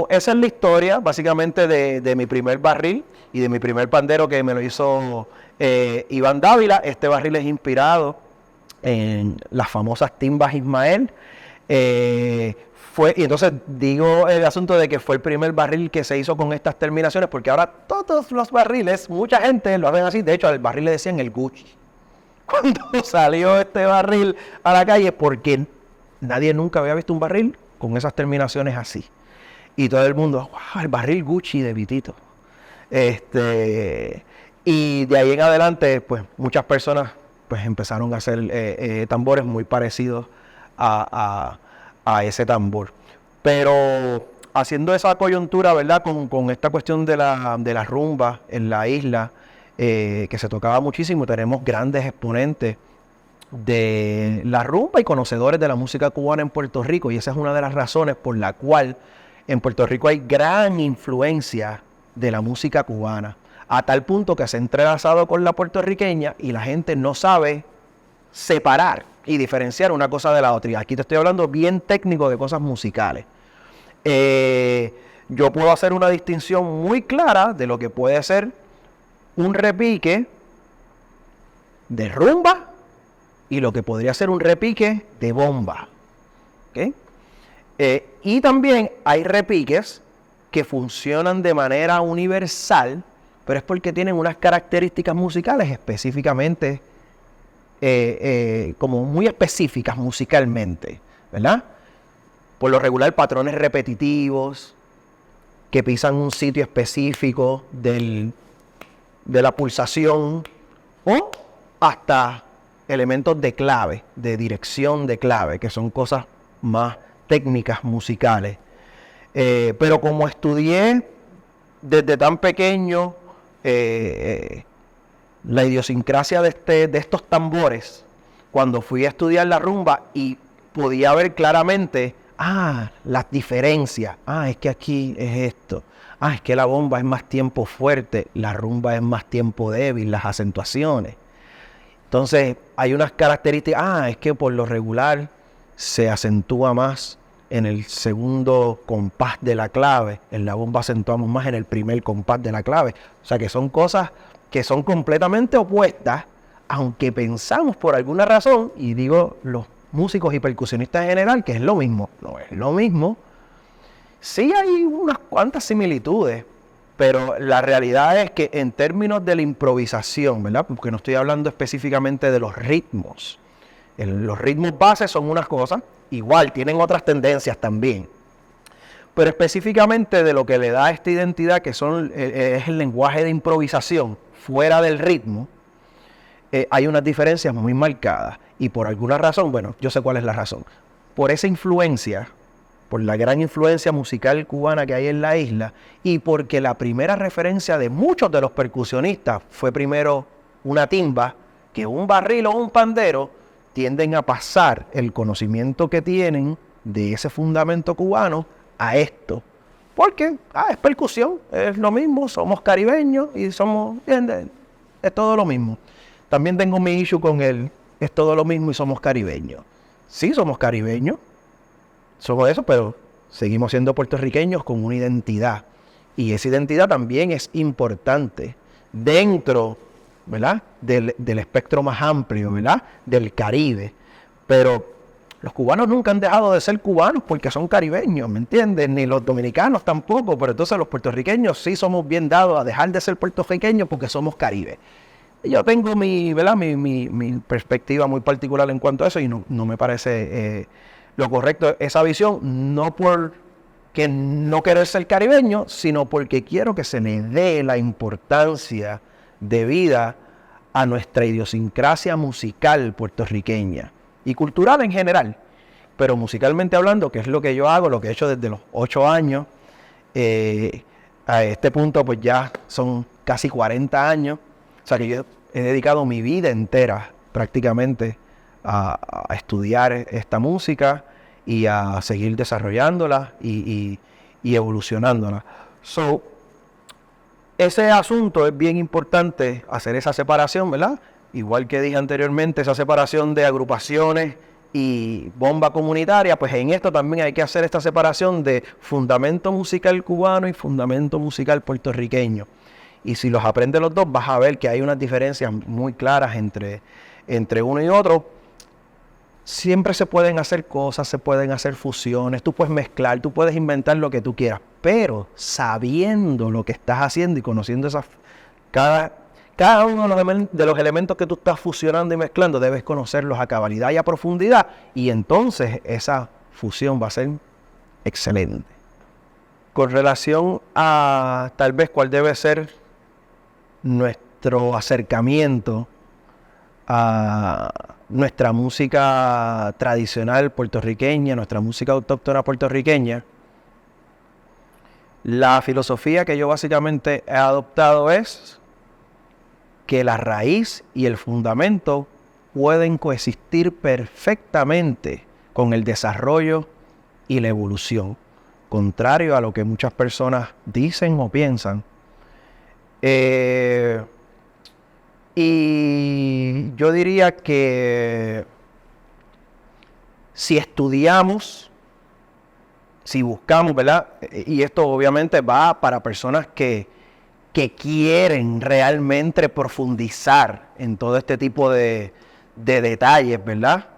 Esa es la historia básicamente de mi primer barril y de mi primer pandero que me lo hizo Iván Dávila. Este barril es inspirado en las famosas timbas Ismael. Y entonces digo el asunto de que fue el primer barril que se hizo con estas terminaciones, porque ahora todos los barriles, mucha gente lo hacen así. De hecho, al barril le decían el Gucci cuando salió este barril a la calle, porque nadie nunca había visto un barril con esas terminaciones así. Y todo el mundo, wow, el barril Gucci de Vitito. Y de ahí en adelante, pues muchas personas pues empezaron a hacer tambores muy parecidos a ese tambor. Pero haciendo esa coyuntura, ¿verdad? Con esta cuestión de la rumba en la isla, que se tocaba muchísimo, tenemos grandes exponentes de la rumba y conocedores de la música cubana en Puerto Rico, y esa es una de las razones por la cual en Puerto Rico hay gran influencia de la música cubana, a tal punto que se ha entrelazado con la puertorriqueña y la gente no sabe separar y diferenciar una cosa de la otra. Y aquí te estoy hablando bien técnico de cosas musicales. Yo puedo hacer una distinción muy clara de lo que puede ser un repique de rumba y lo que podría ser un repique de bomba. ¿Okay? Y también hay repiques que funcionan de manera universal, pero es porque tienen unas características musicales específicamente, como muy específicas musicalmente, ¿verdad? Por lo regular, patrones repetitivos que pisan un sitio específico de la pulsación, o hasta elementos de clave, de dirección de clave, que son cosas más técnicas musicales. Pero como estudié desde tan pequeño la idiosincrasia de estos tambores, cuando fui a estudiar la rumba y podía ver claramente las diferencias. Es que aquí es esto. Es que la bomba es más tiempo fuerte, la rumba es más tiempo débil, las acentuaciones. Entonces hay unas características. Es que por lo regular se acentúa más en el segundo compás de la clave. En la bomba acentuamos más en el primer compás de la clave. O sea que son cosas que son completamente opuestas, aunque pensamos por alguna razón, y digo los músicos y percusionistas en general, que es lo mismo. No es lo mismo. Sí hay unas cuantas similitudes, pero la realidad es que en términos de la improvisación, ¿verdad? Porque no estoy hablando específicamente de los ritmos. Los ritmos bases son unas cosas, igual tienen otras tendencias también. Pero específicamente de lo que le da esta identidad, que es el lenguaje de improvisación fuera del ritmo, hay unas diferencias muy marcadas. Y por alguna razón, bueno, yo sé cuál es la razón. Por esa influencia, por la gran influencia musical cubana que hay en la isla, y porque la primera referencia de muchos de los percusionistas fue primero una timba, que un barril o un pandero, tienden a pasar el conocimiento que tienen de ese fundamento cubano a esto. Porque es percusión, es lo mismo, somos caribeños y somos, es todo lo mismo. También tengo mi issue con es todo lo mismo y somos caribeños. Sí, somos caribeños, somos eso, pero seguimos siendo puertorriqueños con una identidad Y esa identidad también es importante dentro, ¿verdad?, del espectro más amplio, ¿verdad?, del Caribe. Pero los cubanos nunca han dejado de ser cubanos porque son caribeños, ¿me entiendes? Ni los dominicanos tampoco, pero entonces los puertorriqueños sí somos bien dados a dejar de ser puertorriqueños porque somos Caribe. Yo tengo ¿verdad?, mi perspectiva muy particular en cuanto a eso y no me parece lo correcto esa visión, no por que no querer ser caribeño, sino porque quiero que se le dé la importancia debida a nuestra idiosincrasia musical puertorriqueña y cultural en general, pero musicalmente hablando, que es lo que yo hago, lo que he hecho desde los 8 años, a este punto pues ya son casi 40 años, o sea que yo he dedicado mi vida entera prácticamente a estudiar esta música y a seguir desarrollándola y evolucionándola. So, ese asunto es bien importante, hacer esa separación, ¿verdad? Igual que dije anteriormente, esa separación de agrupaciones y bomba comunitaria, pues en esto también hay que hacer esta separación de fundamento musical cubano y fundamento musical puertorriqueño. Y si los aprendes los dos, vas a ver que hay unas diferencias muy claras entre uno y otro. Siempre se pueden hacer cosas, se pueden hacer fusiones, tú puedes mezclar, tú puedes inventar lo que tú quieras, pero sabiendo lo que estás haciendo y conociendo cada uno de los elementos que tú estás fusionando y mezclando, debes conocerlos a cabalidad y a profundidad, y entonces esa fusión va a ser excelente. Con relación a tal vez cuál debe ser nuestro acercamiento a nuestra música tradicional puertorriqueña, nuestra música autóctona puertorriqueña, la filosofía que yo básicamente he adoptado es que la raíz y el fundamento pueden coexistir perfectamente con el desarrollo y la evolución, contrario a lo que muchas personas dicen o piensan. Y yo diría que si estudiamos, si buscamos, ¿verdad? Y esto obviamente va para personas que quieren realmente profundizar en todo este tipo de detalles, ¿verdad?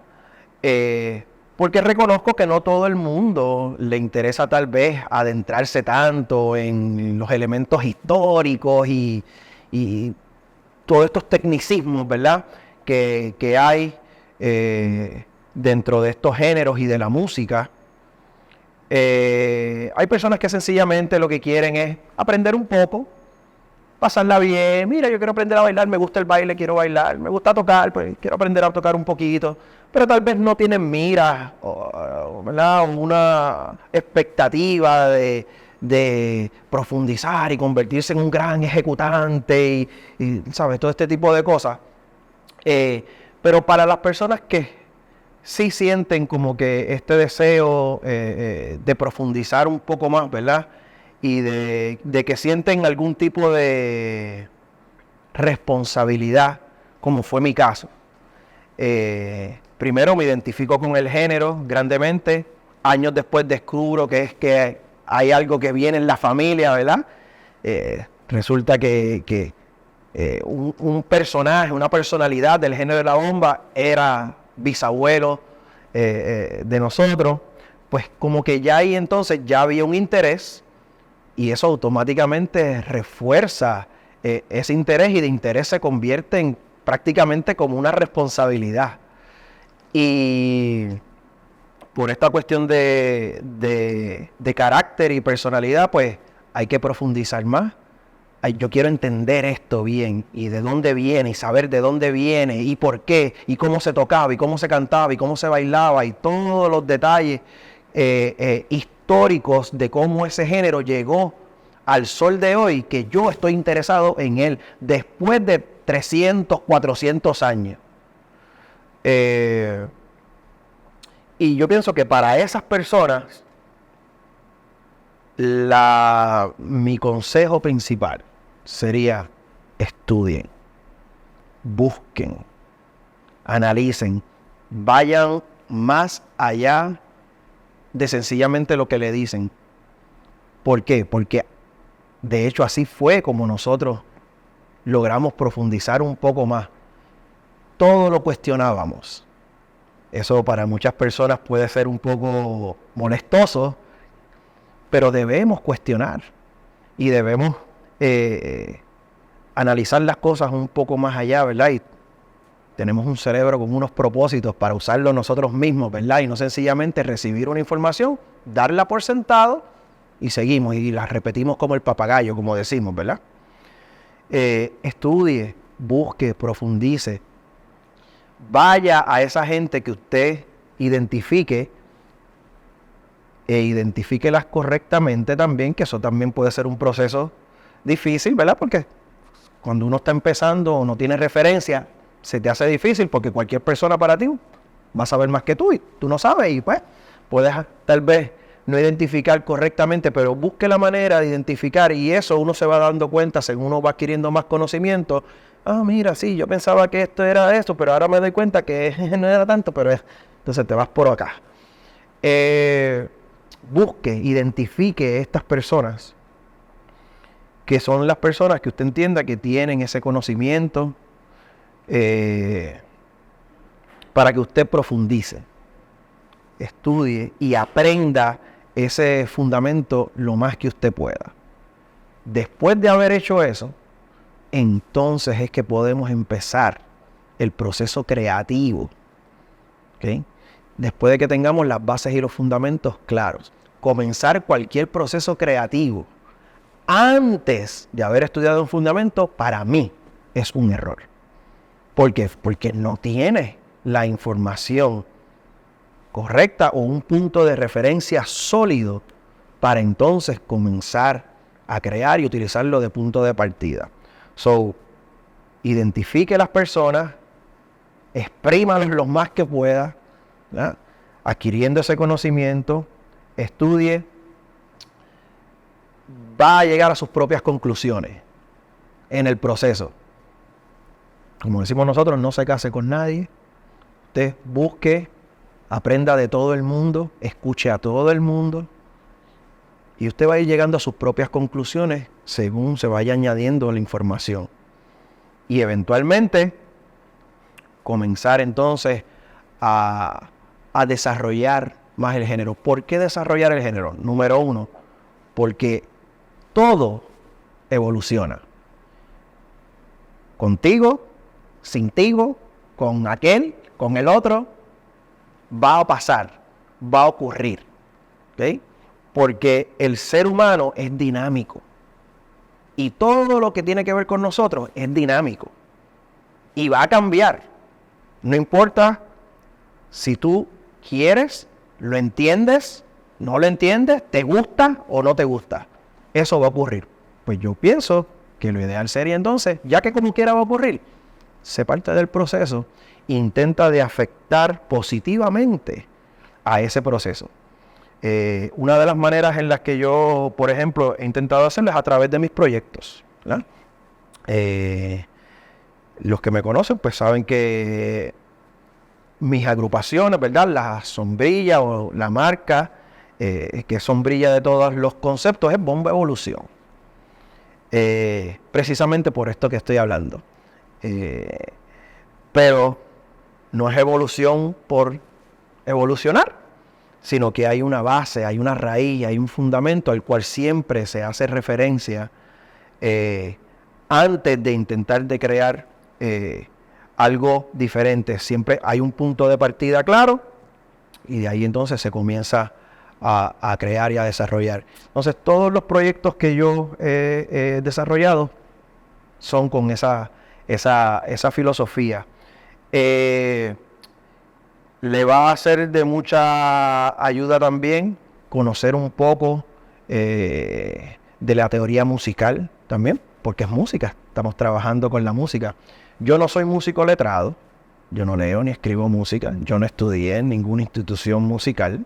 Porque reconozco que no todo el mundo le interesa tal vez adentrarse tanto en los elementos históricos y todos estos tecnicismos, ¿verdad?, que hay dentro de estos géneros y de la música. Hay personas que sencillamente lo que quieren es aprender un poco, pasarla bien. Mira, yo quiero aprender a bailar, me gusta el baile, quiero bailar, me gusta tocar, pues quiero aprender a tocar un poquito, pero tal vez no tienen miras, ¿verdad?, una expectativa de profundizar y convertirse en un gran ejecutante y ¿sabes?, todo este tipo de cosas. Pero para las personas que sí sienten como que este deseo de profundizar un poco más, ¿verdad?, y de que sienten algún tipo de responsabilidad, como fue mi caso. Primero me identifico con el género grandemente, años después descubro que hay algo que viene en la familia, ¿verdad? Resulta que un personaje, una personalidad del género de la bomba era bisabuelo de nosotros, pues como que ya ahí entonces ya había un interés y eso automáticamente refuerza ese interés y de interés se convierte en prácticamente como una responsabilidad. Y por esta cuestión de carácter y personalidad, pues hay que profundizar más. Yo quiero entender esto bien y de dónde viene y saber de dónde viene y por qué y cómo se tocaba y cómo se cantaba y cómo se bailaba y todos los detalles históricos de cómo ese género llegó al sol de hoy, que yo estoy interesado en él después de 300, 400 años. Y yo pienso que para esas personas mi consejo principal sería: estudien, busquen, analicen, vayan más allá de sencillamente lo que le dicen. ¿Por qué? Porque De hecho, así fue como nosotros logramos profundizar un poco más. Todo lo cuestionábamos. Eso para muchas personas puede ser un poco molestoso, pero debemos cuestionar y debemos analizar las cosas un poco más allá, ¿verdad? Y tenemos un cerebro con unos propósitos para usarlo nosotros mismos, ¿verdad? Y no sencillamente recibir una información, darla por sentado y seguimos y la repetimos como el papagayo, como decimos, ¿verdad? Estudie, busque, profundice. Vaya a esa gente que usted identifique e identifíquelas correctamente también, que eso también puede ser un proceso difícil, ¿verdad? Porque cuando uno está empezando o no tiene referencia, se te hace difícil porque cualquier persona para ti va a saber más que tú y tú no sabes y pues puedes tal vez no identificar correctamente, pero busque la manera de identificar y eso uno se va dando cuenta según uno va adquiriendo más conocimiento. Ah, mira, sí, yo pensaba que esto era esto, pero ahora me doy cuenta que no era tanto, pero es. Entonces te vas por acá. Busque, identifique estas personas que son las personas que usted entienda que tienen ese conocimiento para que usted profundice, estudie y aprenda ese fundamento lo más que usted pueda. Después de haber hecho eso, entonces es que podemos empezar el proceso creativo. ¿Okay? Después de que tengamos las bases y los fundamentos claros. Comenzar cualquier proceso creativo antes de haber estudiado un fundamento, para mí, es un error. ¿Por qué? Porque no tiene la información correcta o un punto de referencia sólido para entonces comenzar a crear y utilizarlo de punto de partida. So, identifique las personas, exprímalos lo más que pueda, ¿verdad? Adquiriendo ese conocimiento, estudie, va a llegar a sus propias conclusiones en el proceso. Como decimos nosotros, no se case con nadie. Usted busque, aprenda de todo el mundo, escuche a todo el mundo y usted va a ir llegando a sus propias conclusiones según se vaya añadiendo la información. Y eventualmente comenzar entonces a desarrollar más el género. ¿Por qué desarrollar el género? Número uno, porque todo evoluciona. Contigo, sintigo, con aquel, con el otro, va a pasar, va a ocurrir. ¿Okay? Porque el ser humano es dinámico. Y todo lo que tiene que ver con nosotros es dinámico. Y va a cambiar. No importa si tú quieres, lo entiendes, no lo entiendes, te gusta o no te gusta. Eso va a ocurrir. Pues yo pienso que lo ideal sería entonces, ya que como quiera va a ocurrir, sé parte del proceso, intenta de afectar positivamente a ese proceso. Una de las maneras en las que yo, por ejemplo, he intentado hacerlo es a través de mis proyectos, ¿verdad? Los que me conocen pues saben que mis agrupaciones, ¿verdad? La sombrilla o la marca que es sombrilla de todos los conceptos es Bomba Evolución. Precisamente por esto que estoy hablando. Pero no es evolución por evolucionar, sino que hay una base, hay una raíz, hay un fundamento al cual siempre se hace referencia antes de intentar de crear algo diferente. Siempre hay un punto de partida claro y de ahí entonces se comienza a crear y a desarrollar. Entonces todos los proyectos que yo he desarrollado son con esa filosofía. Le va a ser de mucha ayuda también conocer un poco de la teoría musical también, porque es música, estamos trabajando con la música. Yo no soy músico letrado, yo no leo ni escribo música, yo no estudié en ninguna institución musical,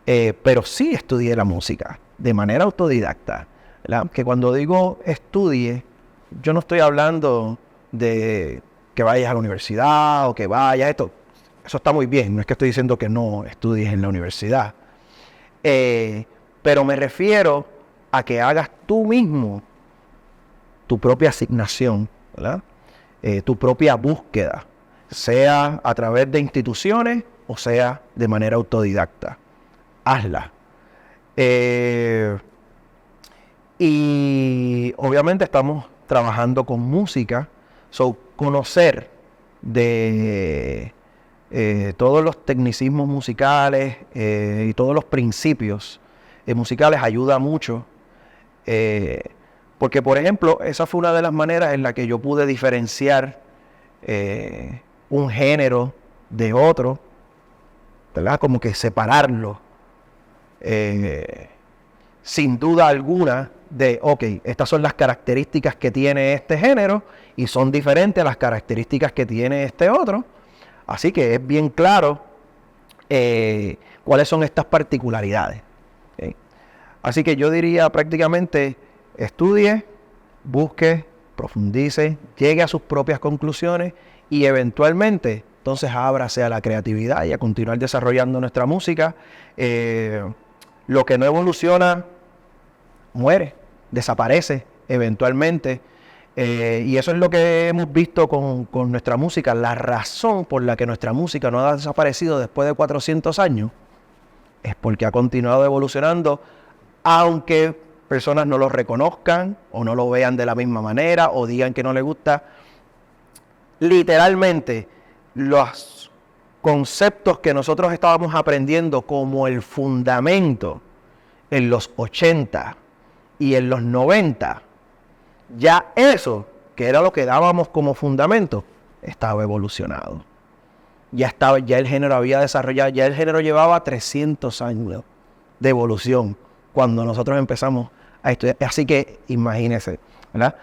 pero sí estudié la música de manera autodidacta, ¿verdad? Que cuando digo estudie, yo no estoy hablando de que vayas a la universidad o que vayas esto. Eso está muy bien, no es que estoy diciendo que no estudies en la universidad. Pero me refiero a que hagas tú mismo tu propia asignación, ¿verdad? Tu propia búsqueda, sea a través de instituciones o sea de manera autodidacta. Hazla. Y obviamente estamos trabajando con música, conocer de todos los tecnicismos musicales y todos los principios musicales ayuda mucho. Porque, por ejemplo, esa fue una de las maneras en la que yo pude diferenciar un género de otro, ¿verdad? Como que separarlo, sin duda alguna, de, ok, estas son las características que tiene este género y son diferentes a las características que tiene este otro. Así que es bien claro cuáles son estas particularidades. ¿Okay? Así que yo diría prácticamente, estudie, busque, profundice, llegue a sus propias conclusiones y eventualmente entonces ábrase a la creatividad y a continuar desarrollando nuestra música. Lo que no evoluciona muere, desaparece eventualmente. Y eso es lo que hemos visto con nuestra música. La razón por la que nuestra música no ha desaparecido después de 400 años es porque ha continuado evolucionando, aunque personas no lo reconozcan o no lo vean de la misma manera o digan que no les gusta. Literalmente, los conceptos que nosotros estábamos aprendiendo como el fundamento en los 80 y en los 90, ya eso, que era lo que dábamos como fundamento, estaba evolucionado. Ya el género había desarrollado, ya el género llevaba 300 años de evolución cuando nosotros empezamos a estudiar. Así que imagínense, ¿verdad?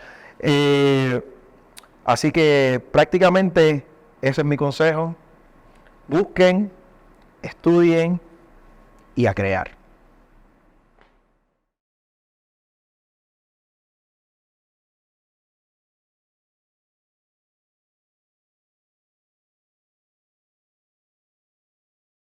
Así que prácticamente ese es mi consejo. Busquen, estudien y a crear.